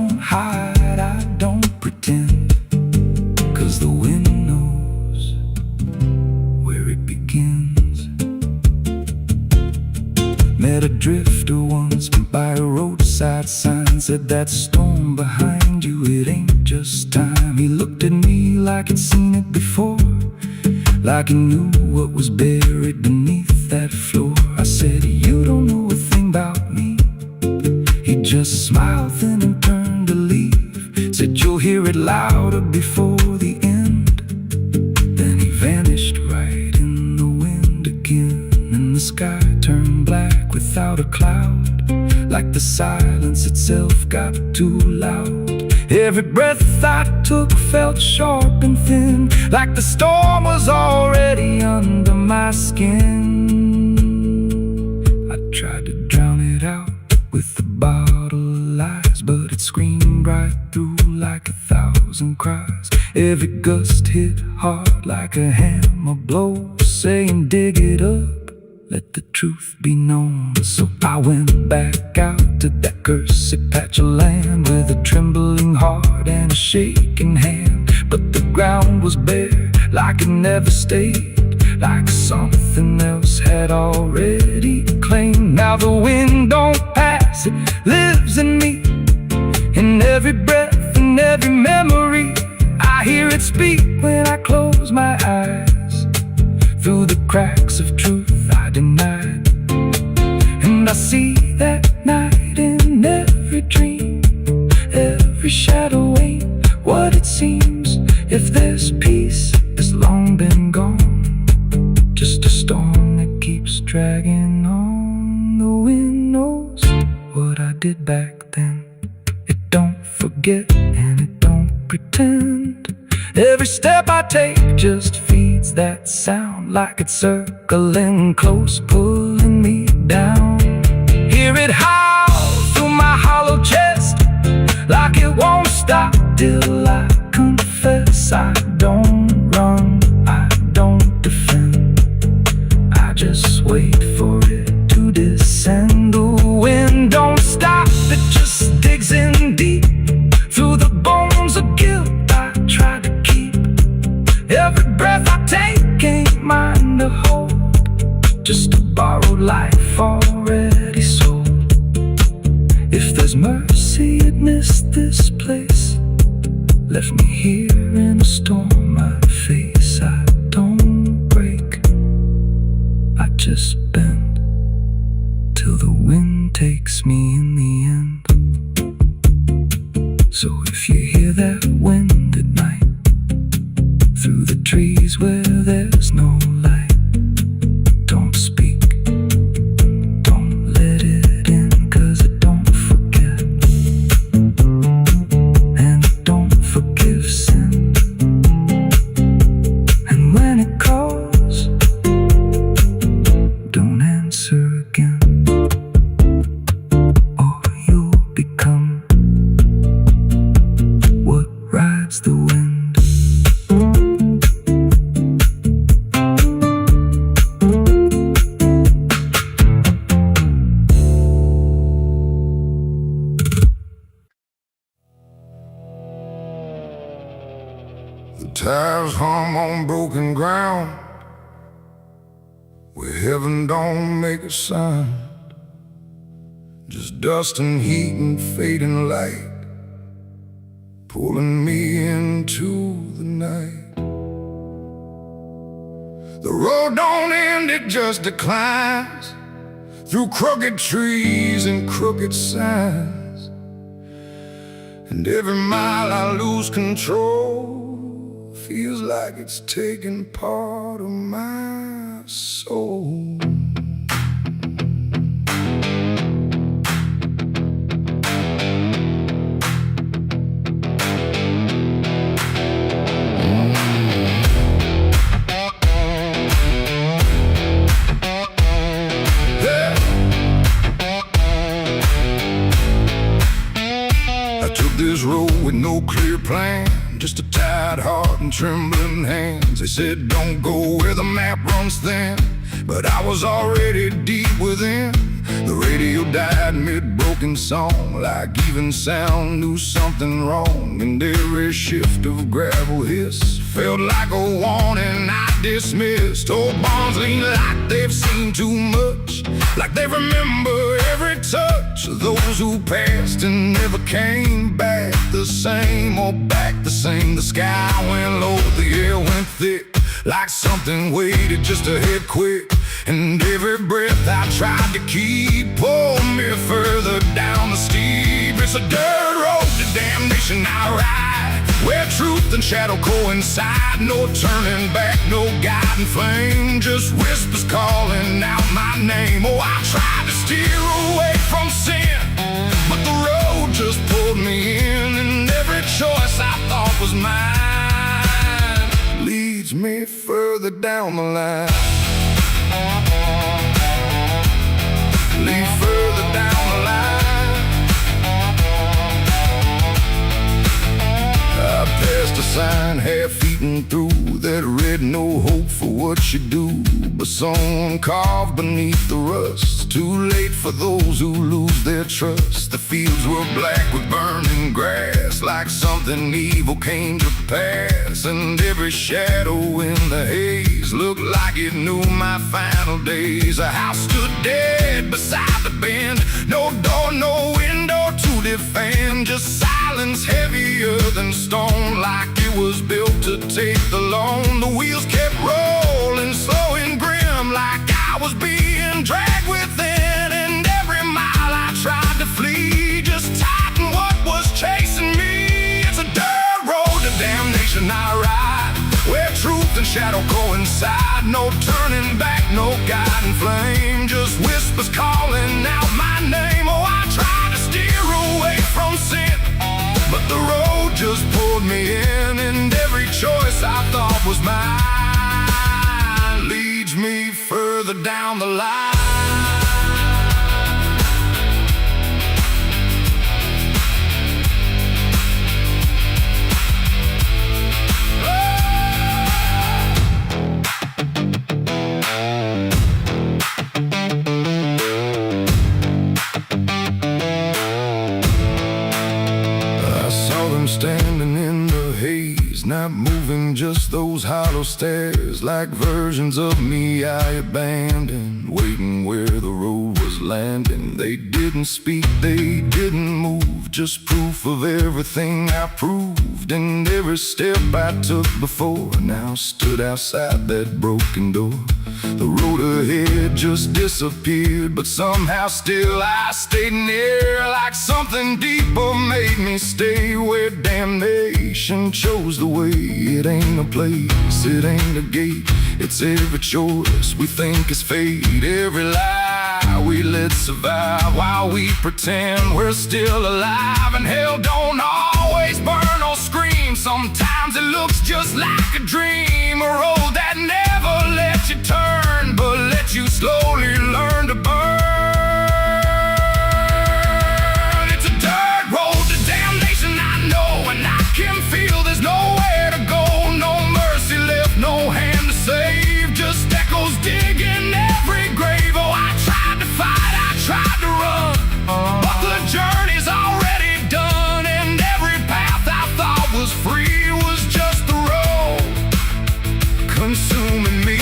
met a drifter once by a roadside sign. Said that storm behind you, it ain't just time. He looked at me like he'd seen it before, like he knew what was buried beneath that floor. I said, you don't know a thing about me. He just smiled then and turned to leave. Said, you'll hear it louder before the end. Then he vanished right in the wind again, and the sky turned black without a cloud, like the silence itself got too loud. Every breath I took felt sharp and thin, like the storm was already under my skin. I tried to drown it out with a bottle of lies, but it screamed right through like 1,000 cries. Every gust hit hard like a hammer blow, saying dig it up, let the truth be known. So I went back out to that cursed patch of land with a trembling heart and a shaking hand. But the ground was bare, like it never stayed, like something else had already claimed. Now the wind don't pass, it lives in me, in every breath and every memory. I hear it speak when I close my eyes, through the cracks of truth I denied. And I see that night in every dream. Every shadow ain't what it seems. If there's peace, it's long been gone, just a storm that keeps dragging on. The wind knows what I did back then. It don't forget and it don't pretend. Every step I take just feeds that sound, like it's circling close, pulling me down. Hear it howl through my hollow chest, like it won't stop till I confess. I don't run, I don't defend, I just wait for it to descend. The wind don't stop, it just digs in deep, through the bones of guilt I try to keep. Every breath I take ain't mine to hold, just a borrowed life already sold. If there's mercy, it missed this place, left me here in a storm I face. I don't break, I just bend, till the wind takes me in the end. So if you hear that wind at night, through the trees where there's no light, don't speak, don't let it in, 'cause it don't forget, and it don't forgive sin. And when it calls, don't answer again, or you'll become what rides the wind. The tires hum on broken ground, where heaven don't make a sound, just dust and heat and fading light, pulling me into the night. The road don't end, it just declines, through crooked trees and crooked signs. And every mile I lose control, feels like it's taking part of my soul. This road with no clear plan, just a tired heart and trembling hands. They said don't go where the map runs thin, but I was already deep within. The radio died mid-broken song, like even sound knew something wrong. And every shift of gravel hiss felt like a warning I dismissed. Old bonds lean like they've seen too much, like they remember every touch of those who passed and never came back the same, or back the same. The sky went low, the air went thick, like something waited just to hit quick. And every breath I tried to keep pulled me further down the steep. It's a dirt road to damnation I ride, where truth and shadow coincide. No turning back, no guiding flame, just whispers calling out my name. Oh, I tried to steer away from sin, but the road just pulled me in. And every choice I thought was mine leads me further down the line. Lead further down the line. I passed a sign half-eaten through that read no hope for what you do, but someone carved beneath the rust. Too late for those who lose their trust. The fields were black with burning grass, like something evil came to pass. And every shadow in the haze looked like it knew my final days. A house stood dead beside the bend, no door, no window to defend, just silence heavier than stone, like it was built to take the loan. The wheels kept rolling slow and grim, like I was being dragged within. And every mile I tried to flee just tightened what was chasing me. It's a dirt road to damnation I ride, where truth and shadow coincide. No turning back, no guiding flame, just whispers calling out my name. Oh, I tried to steer away from sin, but the road just pulled me in. And every choice I thought was mine leads me further down the line. Standing in the haze, not moving, just those hollow stares, like versions of me I abandoned, waiting where the road was landing. They didn't speak, they didn't move, just proof of everything I proved. And every step I took before now stood outside that broken door. The road ahead just disappeared, but somehow still I stayed near, like something deeper made me stay, where damnation chose the way. It ain't a place, it ain't a gate, it's every choice we think is fate. Every lie we let survive while we pretend we're still alive. And hell don't always burn or scream, sometimes it looks just like a dream. A road that never lets you turn, but lets you slowly learn to burn. It's a dirt road to damnation I know, and I can feel there's nowhere to go. No mercy left, no hand to save, just echoes digging every grave. Oh, I tried to fight, I tried to run, but the journey's already done. And every path I thought was free was just the road consuming me.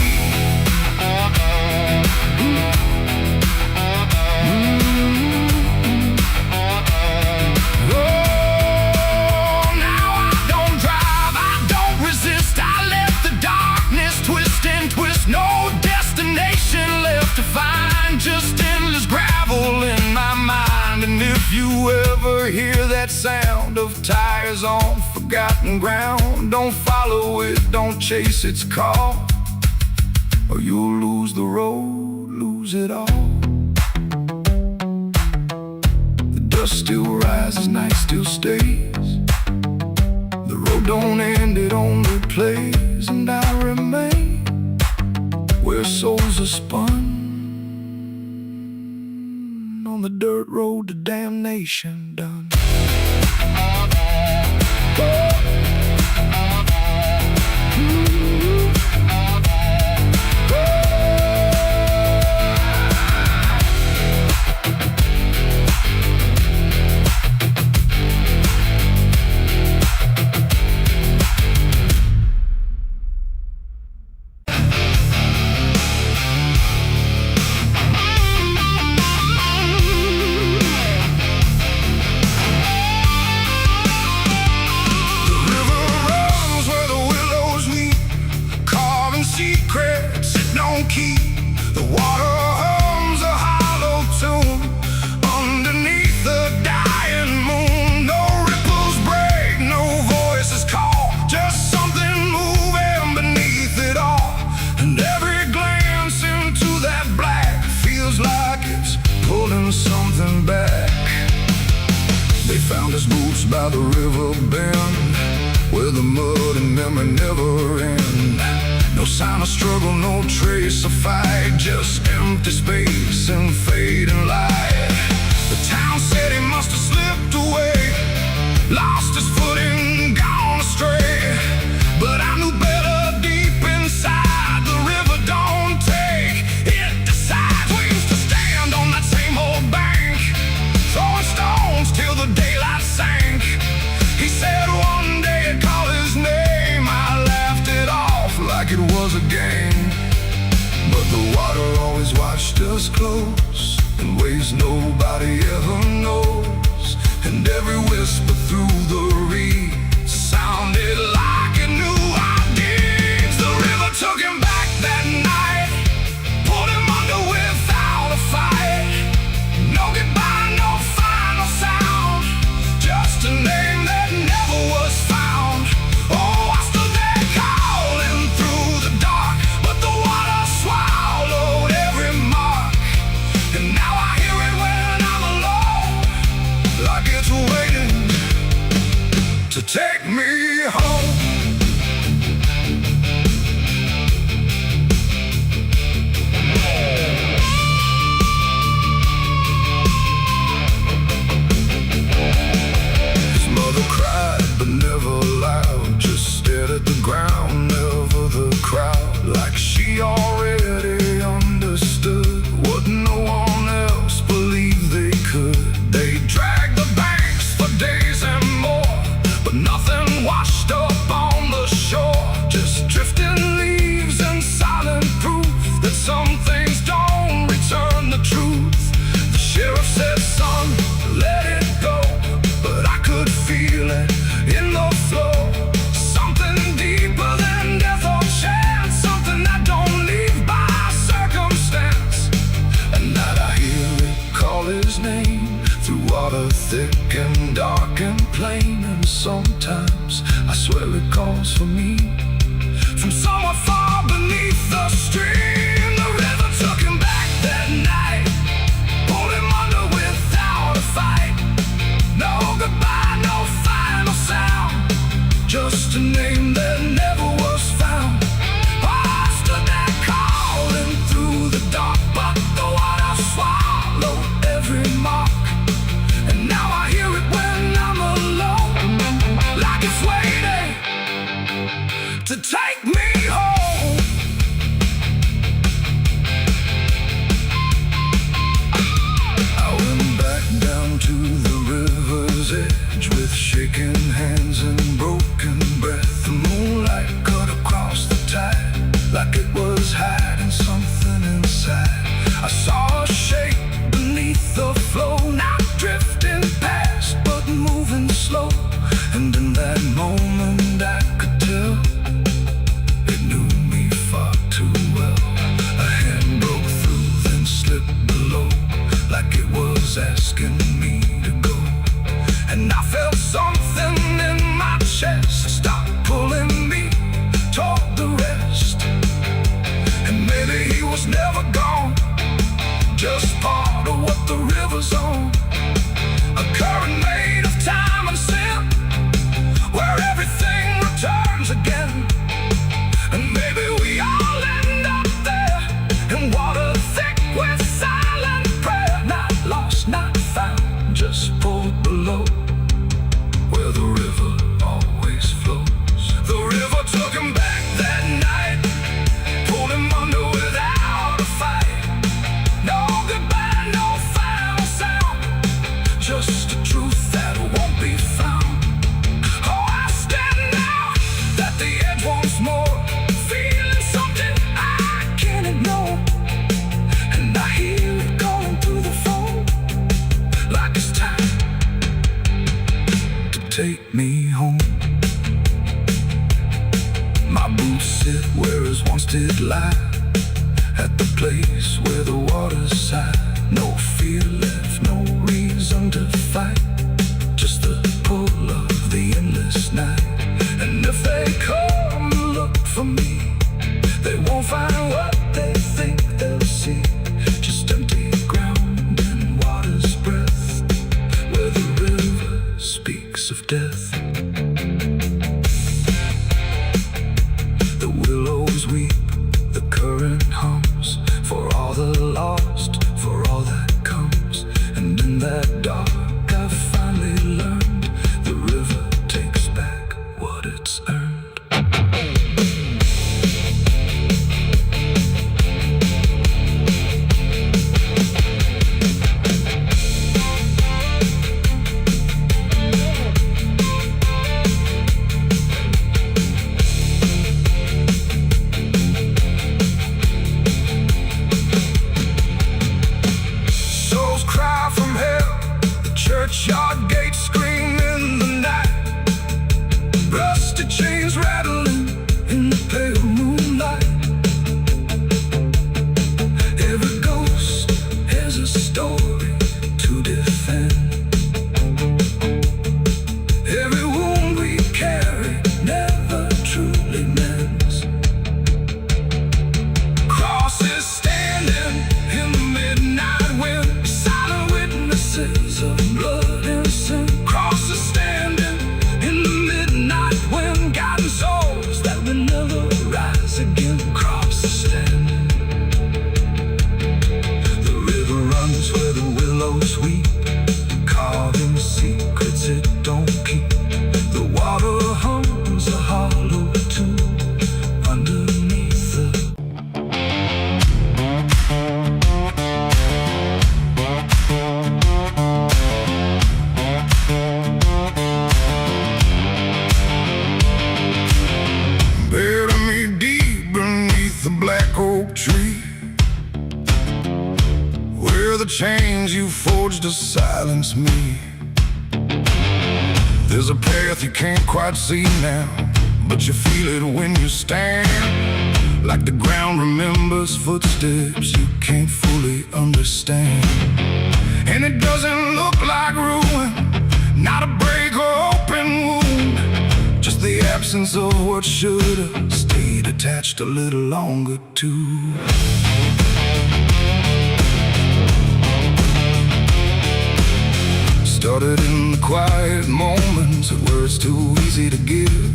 No destination left to find, just endless gravel in my mind. And if you ever hear that sound of tires on forgotten ground, don't follow it, don't chase its call, or you'll lose the road, lose it all. The dust still rises, night still stays, the road don't end, it only plays. And I remain where souls are spun, on the dirt road to damnation done. don't keep. The water hums a hollow tune underneath the dying moon. No ripples break, no voices call, just something moving beneath it all. And every glance into that black feels like it's pulling something back. They found his boots by the river bend, where the mud and memory never end. No sign of struggle, no trace of fight, just empty space and fading light. The town said he must have slipped away, lost his footing, gone astray. But I knew better deep inside, the river don't take, it decides. We used to stand on that same old bank, throwing stones till the daylight sank. He said one day I'd call his name. I laughed it off like it was a game. But the water always watched us close in ways nobody ever knows. And every whisper through the reeds sounded like it knew our deeds. The river took him back that night, pulled him under without a fight. No goodbye, no final sound, just a name that never was found. Oh, I stood there calling through the dark, but the water swallowed every mark. And now I hear it when I'm alone, like it's waiting to take me home. His mother cried, but never loud, just stared at the ground, never the crowd. Like she already understood what no one else believed they could. They dragged the banks for days and more, but nothing washed up on the shore. Just drifting leaves and silent proof that some things don't return the truth. The sheriff said, son, let it go, but I could feel it in the flow. Something deeper than death or chance, something that don't leave by circumstance. And that I hear it call his name through water thick and dark and plain. And sometimes I swear it calls for me from somewhere far beneath the stream. The river took him back that night, pulled him under without a fight. No goodbye, no final sound, just a name that never was found. I stood there calling through the dark, but the water swallowed every mark. And now I hear it when I'm alone, like it's waiting to take me home. I went back down to the river's edge with shaking hands and broken breath. The moonlight cut across the tide like it was hiding something inside. I saw a shape beneath the flow, not drifting past but moving slow. And in that moment I could tell it knew me far too well. A hand broke through, then slipped below, like it was asking me to go. And I felt something in my chest stop pulling me toward the rest. And maybe he was never gone, just part of what the river's on. A current made of time and sin, where everything returns again. And maybe we all end up there in water thick with silent prayer. Not lost, not found, just pulled below, where the river always flows. The river took him back that night, pulled him under without a fight. No goodbye, no final sound, at the place where the water's sigh. No fear left, no reason to fight, just the pull of the endless night. And if they come to look for me, they won't find what they think they'll see, just empty ground and water's breath, where the river speaks of death. The willows weep, the current hums, for all the lost, for all that comes. And in that dark I finally learned, the river takes back what it's earned. Churchyard gates scream in the night, rusted chains rattling in the pale moonlight. Every ghost has a story to defend. Every wound we carry never truly mends. Crosses standing in the midnight wind, silent witnesses of blood and sin. Crosses standing in the midnight wind, guiding souls that will never rise again. Crosses standing. The river runs where the willows weep, carving secrets it don't keep. The water hums a hollow tune underneath the bury me deep beneath the black oak tree, where the chains you forged to silence me. There's a path you can't quite see now, but you feel it when you stand, like the ground remembers footsteps you can't fully understand. And it doesn't look like ruin, not a break or open wound, just the absence of what should've stayed attached a little longer too. Started in the quiet moments where it's too easy to give.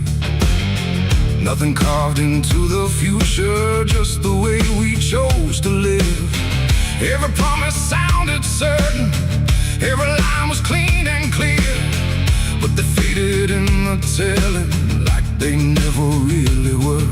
Nothing carved into the future, just the way we chose to live. Every promise sounded certain, every line was clean and clear, but they faded in the telling like they never really were.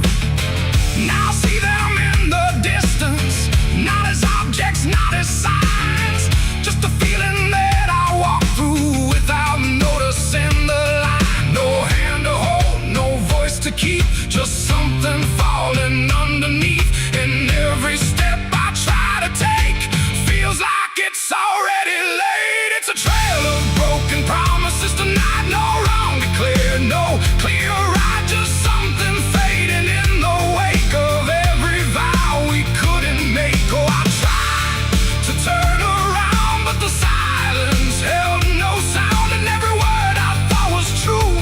Now I see them in the distance, not as objects, not as signs, just a feeling that I walk through without noticing the line. No hand to hold, no voice to keep, just something falling underneath. And every step I try to take feels like it's already late. It's a trail of broken promises tonight, no wrong declared, no clear right, just something fading in the wake of every vow we couldn't make. Oh, I tried to turn around, but the silence held no sound, and every word I thought was true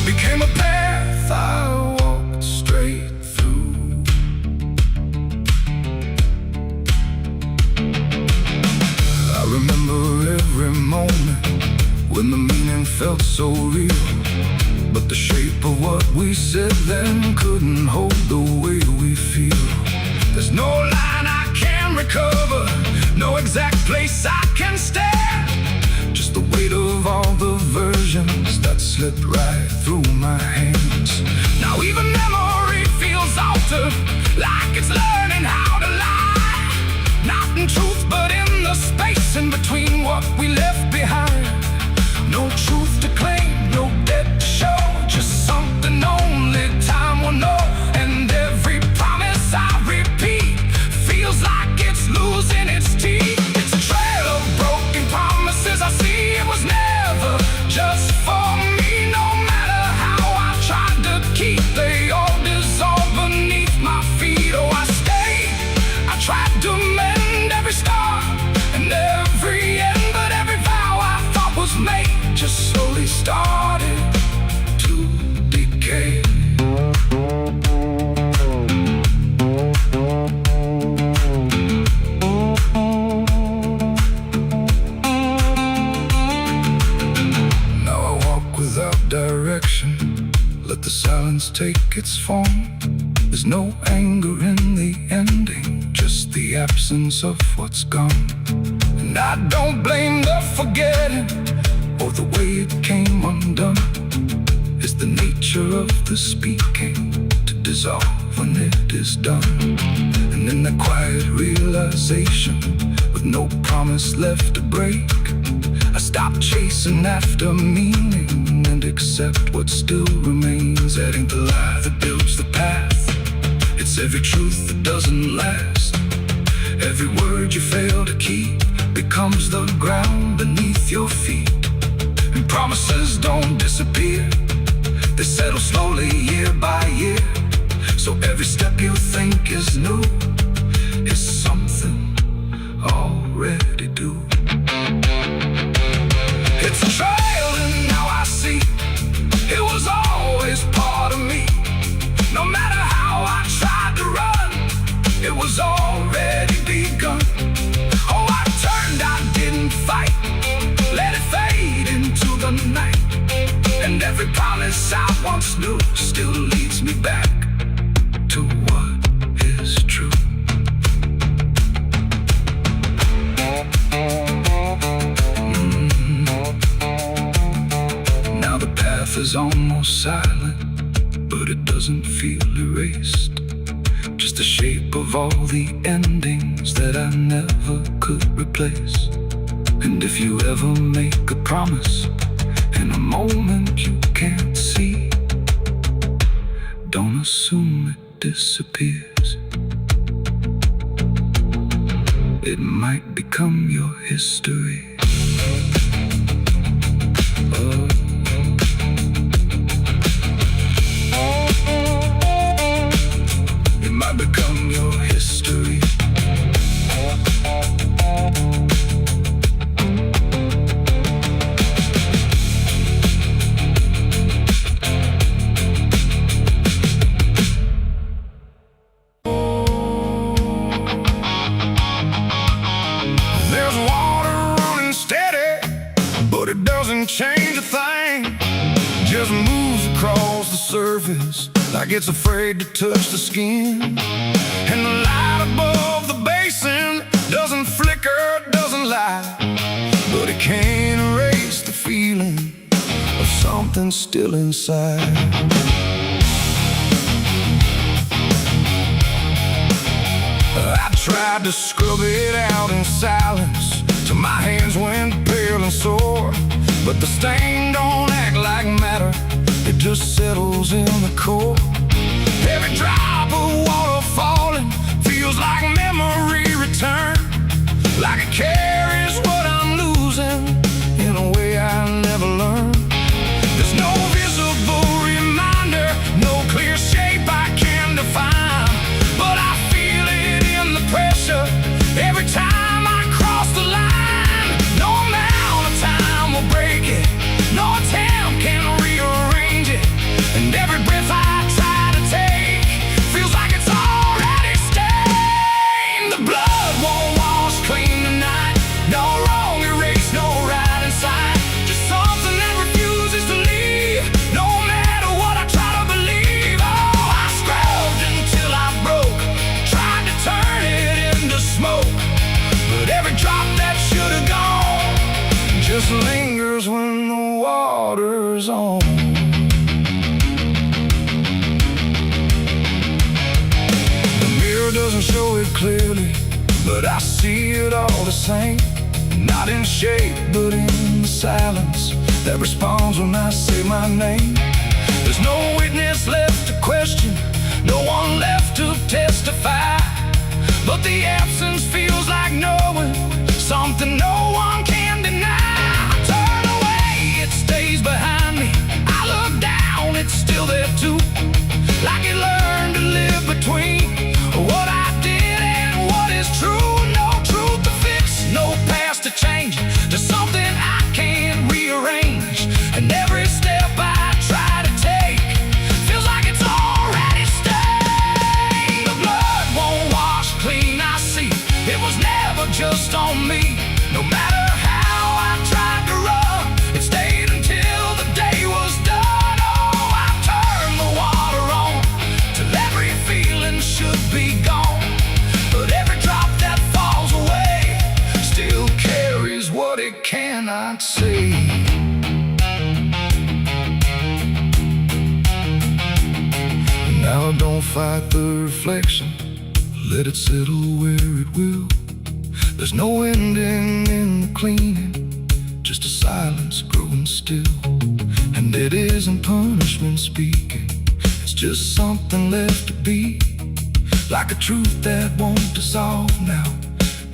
became a path I walked straight through. I remember every moment when the meaning felt so real, but the shape of what we said then couldn't hold the way we feel. There's no line I can recover, no exact place I can stand, just the weight of all the versions that slipped right through my hands. Now even memory feels altered, like it's learning how to lie, not in truth but in the space in between what we left behind. No truth to claim, no debt to show, just something only time will know. And every promise I repeat feels like it's losing its teeth. It's a trail of broken promises I see, it was never just for me. No matter how I tried to keep, they all dissolve beneath my feet. Oh, I stayed, I take its form. There's no anger in the ending, just the absence of what's gone. And I don't blame the forgetting or the way it came undone. It's the nature of the speaking to dissolve when it is done. And in that quiet realization, with no promise left to break, I stop chasing after meaning and accept what still remains. That ain't the lie that builds the path. It's every truth that doesn't last. Every word you fail to keep becomes the ground beneath your feet. And promises don't disappear, they settle slowly year by year. So every step you think is new is something already due. It's a trail and now I see it was always part of me. No matter how I tried to run, it was already begun. Oh, I turned, I didn't fight, let it fade into the night. And every promise I once knew still leads me back to what is true. Now the path is almost silent, but it doesn't feel erased. Just the shape of all the endings that I never could replace. And if you ever make a promise in a moment you can't see, don't assume it disappears. It might become your history. Oh. It might become your history. There's water running steady, but it doesn't change a thing. Just moves across the surface like it's afraid to touch the skin. And the light above the basin doesn't flicker, doesn't lie, but it can't erase the feeling of something still inside. I tried to scrub it out in silence till my hands went pale and sore, but the stain don't act like matter, it just settles in the core. Every drop of water falling feels like memory return, like it carries what I'm losing in a way I never learned. There's no visible reminder, no clear shape I can define, but I feel it in the pressure every time I cross the line. No amount of time will break it, no attempt can rearrange it. And every breath I try to take feels like it's already stained. The blood won't wash clean tonight, no wrong erased, no right inside. Just something that refuses to leave, no matter what I try to believe. Oh, I scrubbed until I broke, tried to turn it into smoke, but every drop that should have gone just lingers when the water's on. The mirror doesn't show it clearly, but I see it all the same. Not in shape, but in the silence that responds when I say my name. There's no witness left to question, no one left to testify, but the absence feels like knowing something no one can deny. I turn away, it stays behind me. I look down, it's still there too, like it learned to live between what I did and what is true. No truth to fix, no past to change, there's something I can't rearrange. And every step I try to take feels like it's already stained. The blood won't wash clean, I see it was never just on me. No matter how I tried to run, it stayed until the day was done. Oh, I turned the water cannot say. Now don't fight the reflection, let it settle where it will. There's no ending in the cleaning, just a silence growing still. And it isn't punishment speaking, it's just something left to be. Like a truth that won't dissolve now,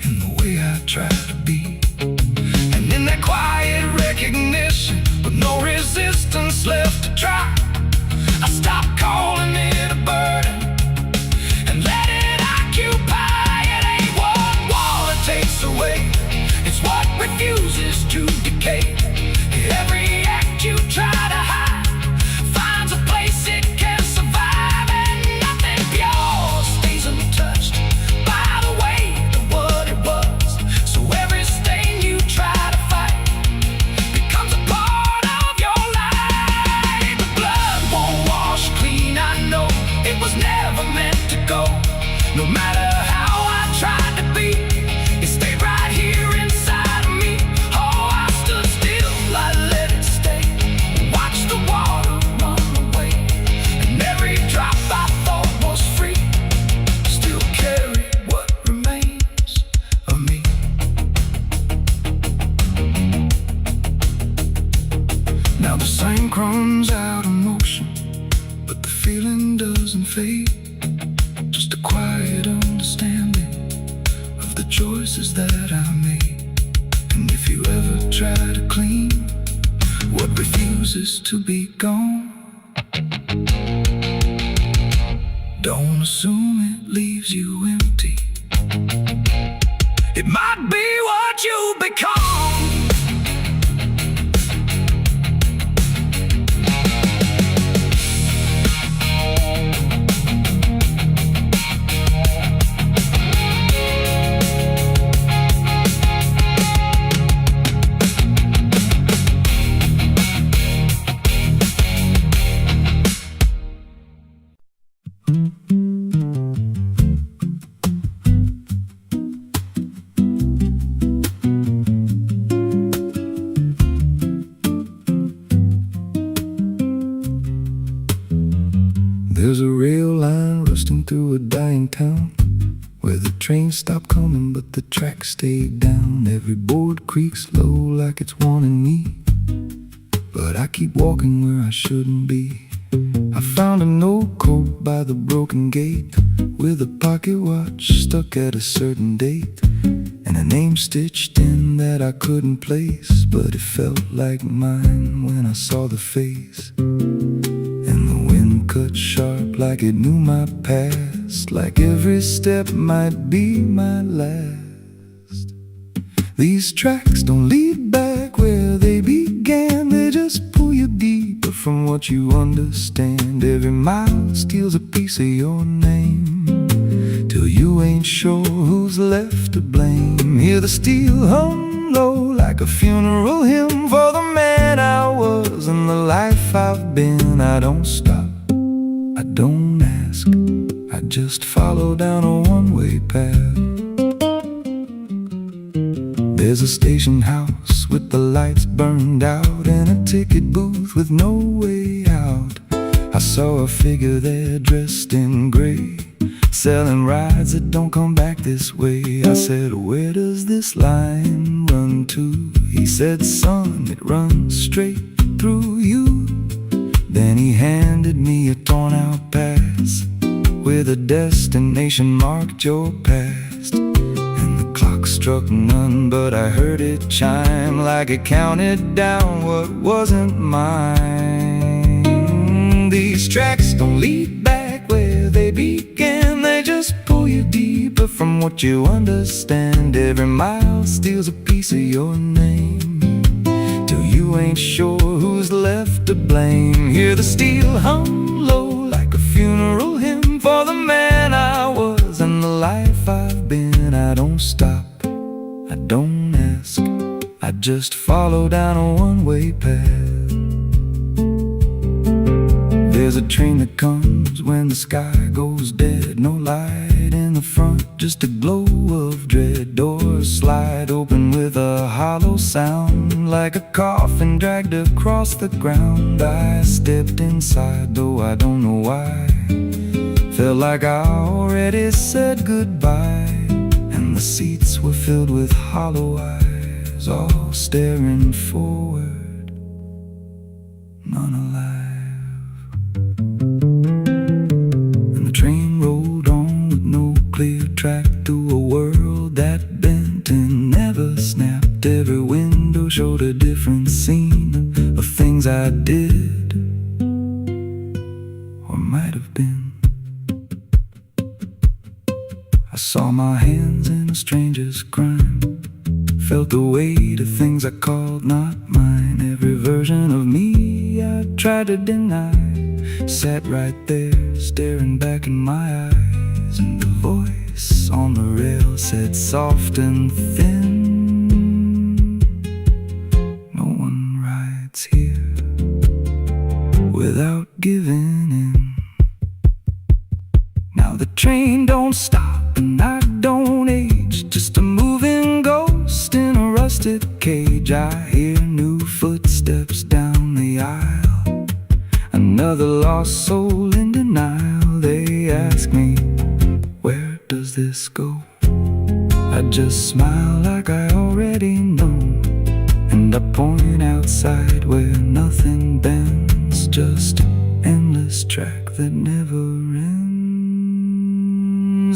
in the way I try to be. And in that quiet recognition, with no resistance left to try, I stop calling it a burden and let it occupy. It ain't what wall it takes away, it's what refuses to decay. Every act you try to hide finds a place it can survive, and nothing pure stays untouched by the weight of what it was. So every stain you try to fight becomes a part of your life. The blood won't wash clean, I know it was never meant to go. No matter how I tried to be, it stayed right here inside of me. Oh, I stood still, I let it stay. Watched the water run away, and every drop I thought was free still carried what remains of me. Now the same runs out of motion, but the feeling doesn't fade. Just a quiet understanding of the choices that I made. And if you ever try to clean what refuses to be gone, don't assume it leaves you empty. It might be what you become. There's a rail line rusting through a dying town, where the trains stop coming but the tracks stay down. Every board creaks low like it's warning me, but I keep walking where I shouldn't be. I found a note code by the broken gate, with a pocket watch stuck at a certain date, and a name stitched in that I couldn't place, but it felt like mine when I saw the face. And the wind cut sharp like it knew my past, like every step might be my last. These tracks don't lead back where they began, they just pull you deeper from what you understand. Every mile steals a piece of your name, till you ain't sure who's left to blame. Hear the steel hum low like a funeral hymn for the man I was and the life I've been. I don't stop, I don't ask, I just follow down a one-way path. There's a station house with the lights burned out, and a ticket booth with no way out. I saw a figure there dressed in gray, selling rides that don't come back this way. I said, where does this line run to? He said, son, it runs straight through you. Then he handed me a torn out pass, with a destination marked your past. And the clock struck none, but I heard it chime like it counted down what wasn't mine. These tracks don't lead back where they began, they just pull you deeper from what you understand. Every mile steals a piece of your name, till you ain't sure who's left to blame. Hear the steel hum low like a funeral hymn for the man I was and the life I've been. I don't stop, I don't ask, I just follow down a one-way path. There's a train that comes when the sky goes dead, no light in the front, just a glow of dread. Doors slide open with a hollow sound, like a coffin dragged across the ground. I stepped inside, though I don't know why. Felt like I already said goodbye, and the seats were filled with hollow eyes, all staring forward, none alive. And the train rolled on with no clear track through a world that bent and never snapped. Every window showed a different scene of things I did or might have been. I saw my hands in a stranger's crime, felt the weight of things I called not mine. Every version of me I tried to deny sat right there, staring back in my eyes. And the voice on the rail said soft and thin, no one rides here without giving in. Now the train don't stop and I don't age, just a moving ghost in a rusted cage. I hear new footsteps down the aisle, another lost soul in denial. They ask me, where does this go? I just smile like I already know, and I point outside where nothing bends, just an endless track that never ends.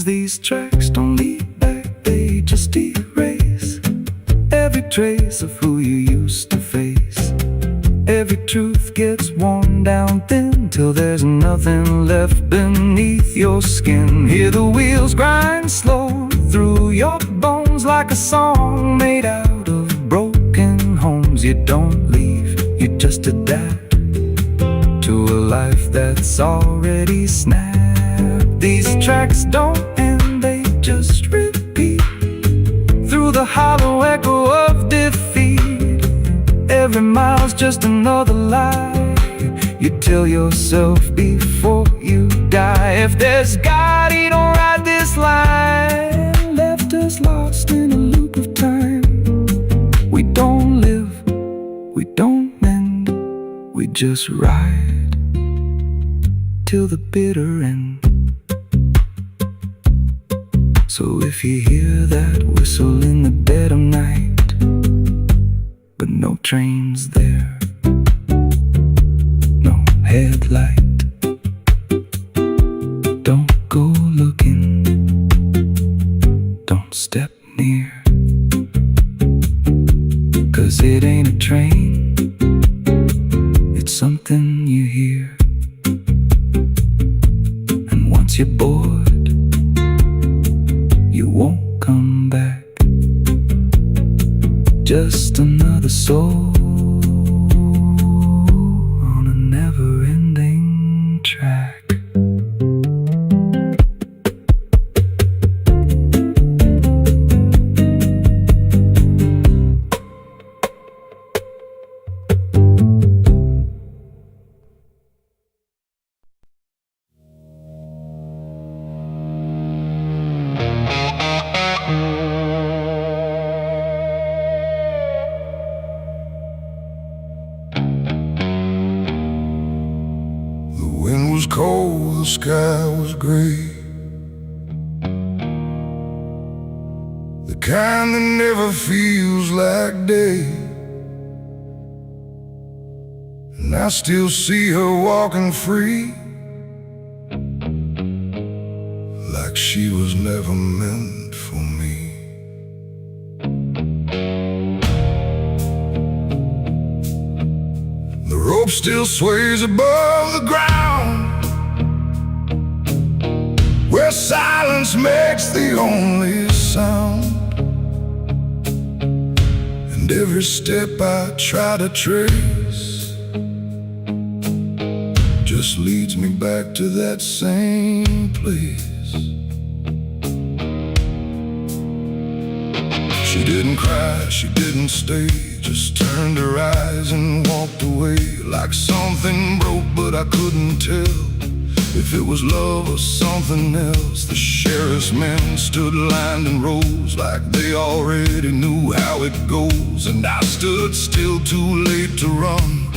These tracks don't lead back, they just erase every trace of who you used to face. Every truth gets worn down thin, till there's nothing left beneath your skin. Hear the wheels grind slow through your bones, like a song made out of broken homes. You don't leave, you just adapt to a life that's already snapped. These tracks don't end, they just repeat through the hollow echo of defeat. Every mile's just another lie you tell yourself before you die. If there's God, he don't ride this line, left us lost in a loop of time. We don't live, we don't mend, we just ride till the bitter end. So if you hear that whistle in the dead of night, but no train's there, no headlight, don't go looking, don't step near, 'cause it ain't a train, it's something you hear. And once you're bored, you won't come back, just another soul on a never-ending track. Cold, the sky was gray, the kind that never feels like day. And I still see her walking free, like she was never meant for me. The rope still sways above the ground, where silence makes the only sound. And every step I try to trace just leads me back to that same place. She didn't cry, she didn't stay, just turned her eyes and walked away, like something broke but I couldn't tell. If it was love or something else, the sheriff's men stood lined in rows like they already knew how it goes. And I stood still, too late to run,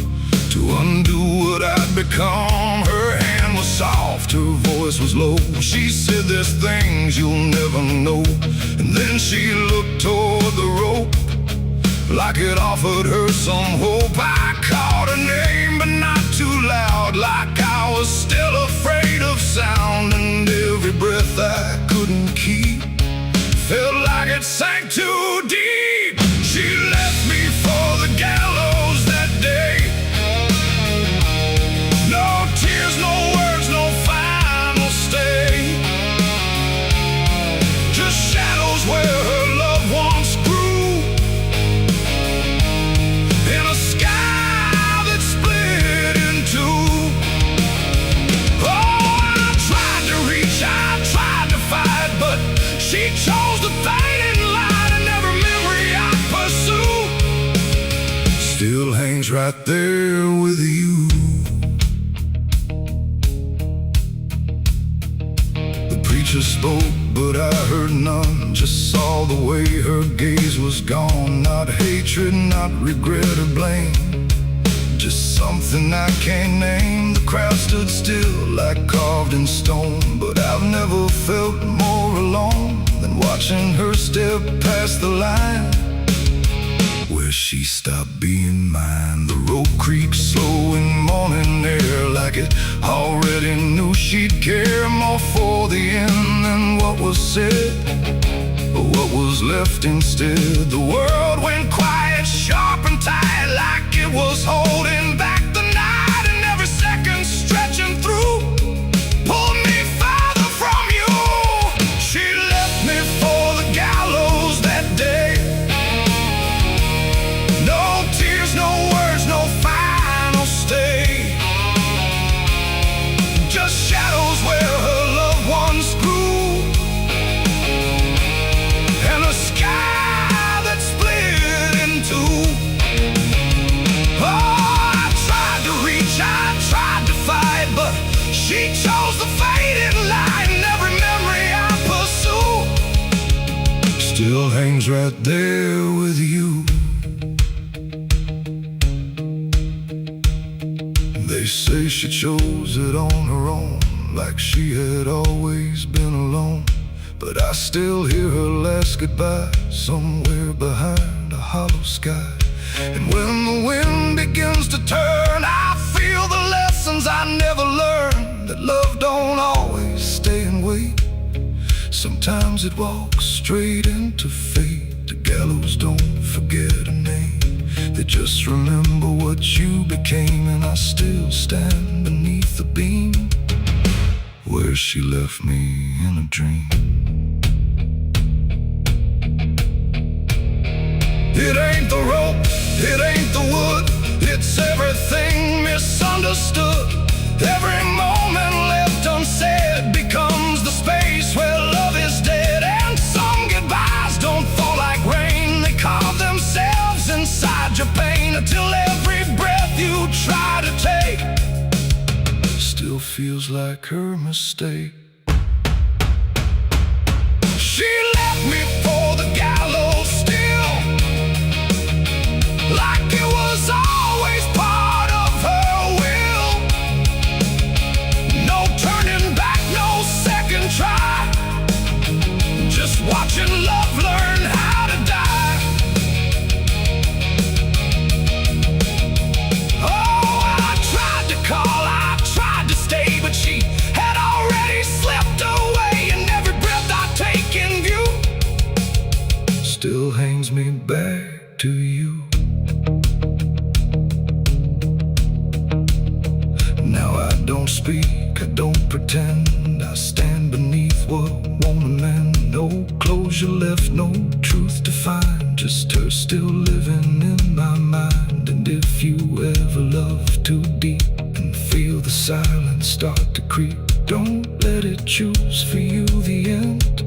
to undo what I'd become. Her hand was soft, her voice was low. She said, there's things you'll never know. And then she looked toward the rope, like it offered her some hope. I called her name, but not too loud, like I was still afraid of sound. And every breath I couldn't keep felt like it sank too deep. She left me for the gallows that day. No tears, no words, no final stay. Just shadows where her loved ones grew, in a sky that split in two. Oh, I tried to reach, I tried to fight, but she chose the fading light, and every memory I pursue still hangs right there with you. The preacher spoke, but I heard none. Just saw the way her gaze was gone. Not hatred, not regret or blame, just something I can't name. The crowd stood still like carved in stone, but I've never felt more alone than watching her step past the line where she stopped being mine. The rope creaked slow in morning air, like it already knew she'd care more for the end than what was said, but what was left instead. The world went quiet, sharp and tight, like it was holding back the night, and every second stretching through pulled me farther from you. She left me for the gallows that day. No tears, no words, no final stay. Just shadows where her loved ones grew, and a sky that split in two. Oh, I tried to reach, I tried to fight, but she chose the fading light, and every memory I pursue still hangs right there with you. They say she chose it on her own, like she had always been alone. But I still hear her last goodbye somewhere behind a hollow sky. And when the wind begins to turn, I feel the lessons I never learned, that love don't always stay and wait. Sometimes it walks straight into fate. The gallows don't forget a name, they just remember what you became. And I still stand beneath the beam where she left me in a dream. It ain't the rope, it ain't the wood, it's everything misunderstood. Every moment left unsaid becomes the space where love is dead. And some goodbyes don't fall like rain, they carve themselves inside your pain, until every breath you try to take still feels like her mistake. She left me for the gallows still, like it was always part of her will. No turning back, no second try, just watching love learn how to die. Oh, I tried to call, I tried to stay, but she had already slipped away, and every breath I take in view still hangs me back to you. Now I don't speak, I don't pretend, I stand beneath what won't amend. No closure left, no truth to find, just her still living in my mind. And if you ever love too deep and feel the silence start to creep, don't let it choose for you the end,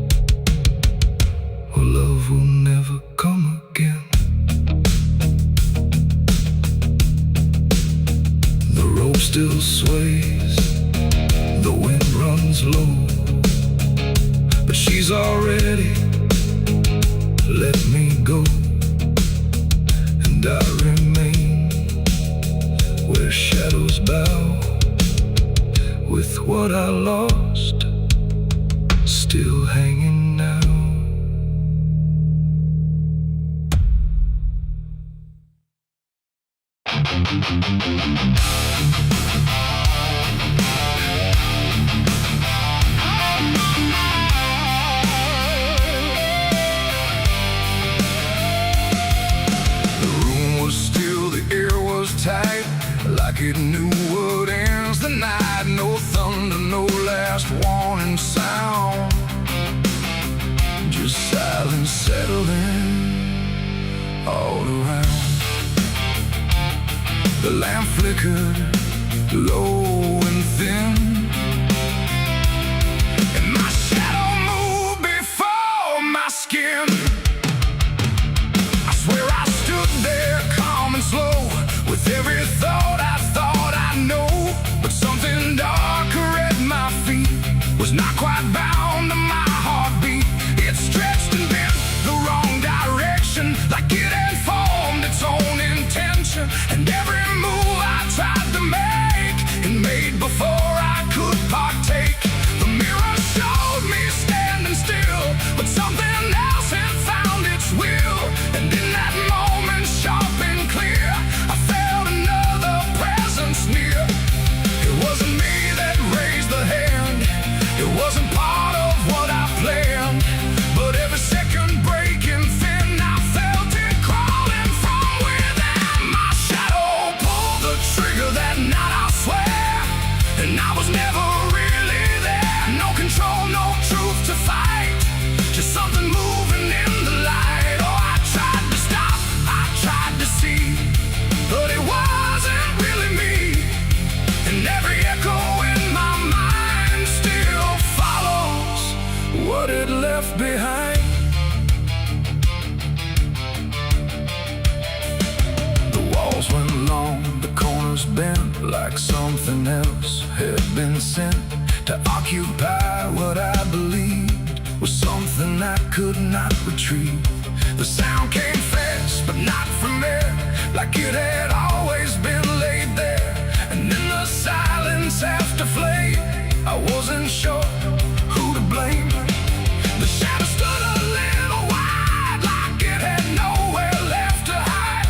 or love will never come again. The rope still sways, the runs low, but she's already let me go, and I remain where shadows bow, with what I lost still hanging now. The room was still, the air was tight, like it knew what ends the night. No thunder, no last warning sound, just silence settling all around. The lamp flickered low and thin, and my shadow moved before my skin. I swear I stood there calm and slow, with every thought I know. But something darker at my feet was not quite bound to my heartbeat. It stretched and bent the wrong direction, like it had formed its own intention. And every move I tried to make, it made before I could partake. The mirror showed me standing still, but something else had found its will. And in that moment, sharp and clear, I felt another presence near. It wasn't me that raised the hand, it wasn't part of what I planned, but every second breaking thin, I felt it crawling from within. My shadow pulled the trigger that night, I swear, and I was never really there. No control, no truth to fight, just something moving in the light. Oh, I tried to stop, I tried to see, but it wasn't really me. And every echo in my mind still follows what it left behind. The walls went long, the corners bent, like something else had been sent to occupy what I believed was something I could not retrieve. The sound came fast, but not from there, like it had always been laid there. And in the silence after flame, I wasn't sure who to blame. The shadow stood a little wide, like it had nowhere left to hide.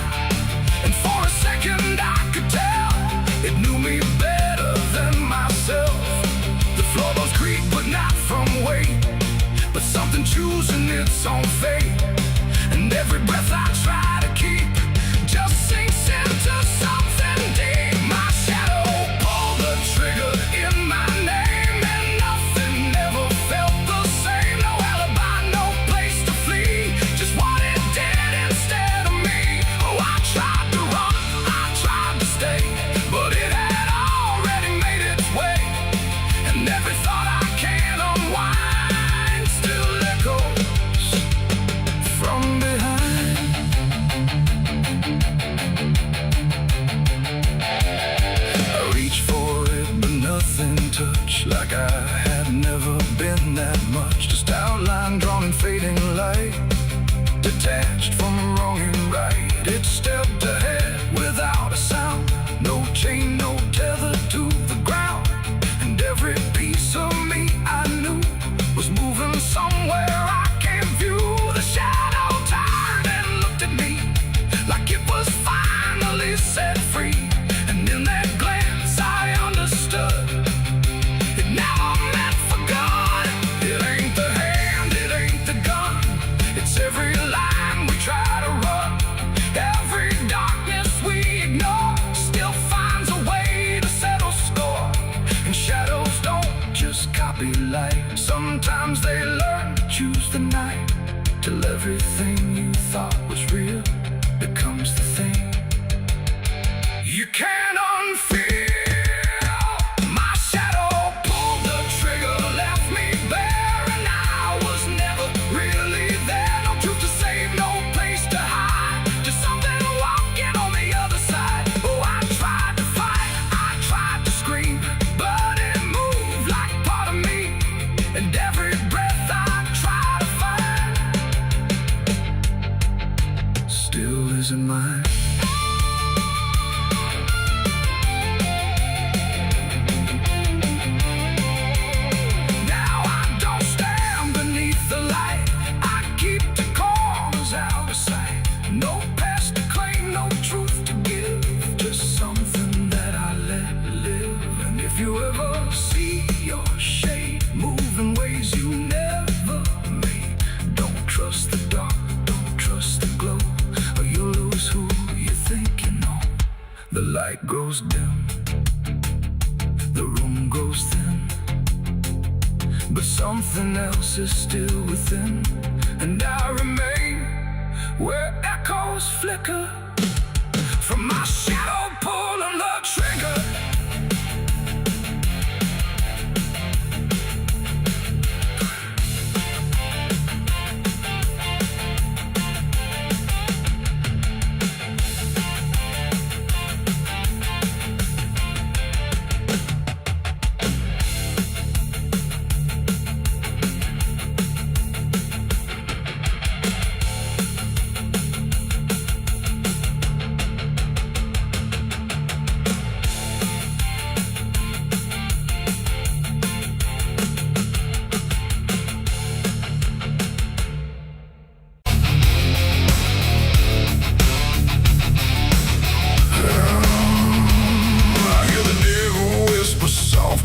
And for a second I could tell it knew me better than myself. The floorboards creaked, but not from weight, but something choosing its own fate. And every breath I try to keep just sinks into something deep. My shadow pulled the trigger in my name, and nothing ever felt the same. No alibi, no place to flee, just what it did instead of me. Oh, I tried to run, I tried to stay, but it had already made its way. And every thought I can unwind still echoes from behind. I reached for it, but nothing touched, like I had never been that much. Just outline drawn in fading light, detached from wrong and right. It stepped ahead without a sound, no chain, no tether to the ground. And every piece of me I knew was moving somewhere I can't view. The shadow turned and looked at me, like it was finally set free. And in that glance I understood, it never meant for good. It ain't the hand, it ain't the gun, it's every line we try to run. Every darkness we ignore still finds a way to settle score. And shadows don't just copy light, sometimes they learn to choose the night, till everything you thought was real becomes the thing you can't unfeel. My shadow pulled the trigger, left me bare, and I was never really there. No truth to save, no place to hide, just something walking on the other side. Oh, I tried to fight, I tried to scream, but it moved like part of me. yours and mine. Now I don't stand beneath the light. I keep the corners out of sight. No past to claim, no truth to give, just something that I let live. And if you ever see your shade move in ways you never made, don't trust the dark, don't trust the glow, or you'll lose who you think you know. The light grows dim, the room grows thin, but something else is still within. And I remain where echoes flicker from my shadow pulling the trigger.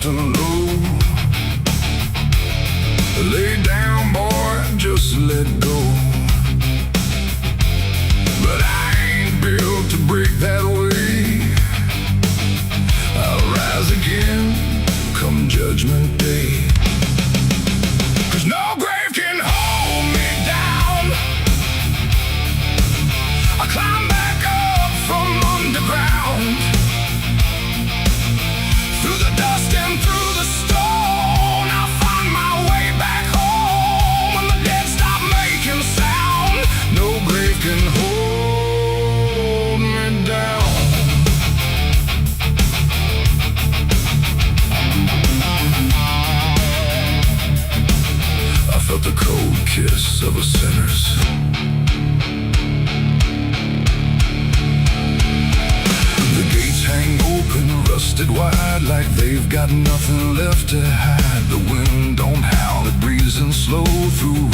And low, lay down, boy, just let go. But I ain't built to break that way. I'll rise again come Judgment Day. 'Cause no grave can hold me down. I climb back up from underground, through the dust and through the stone. I'll find my way back home when the dead stop making sound. No grave can hold me down. I felt the cold kiss of a sinner's. The gates hang open, rusted wide, like they've got nothing left to hide. The wind don't howl, it breezes slow through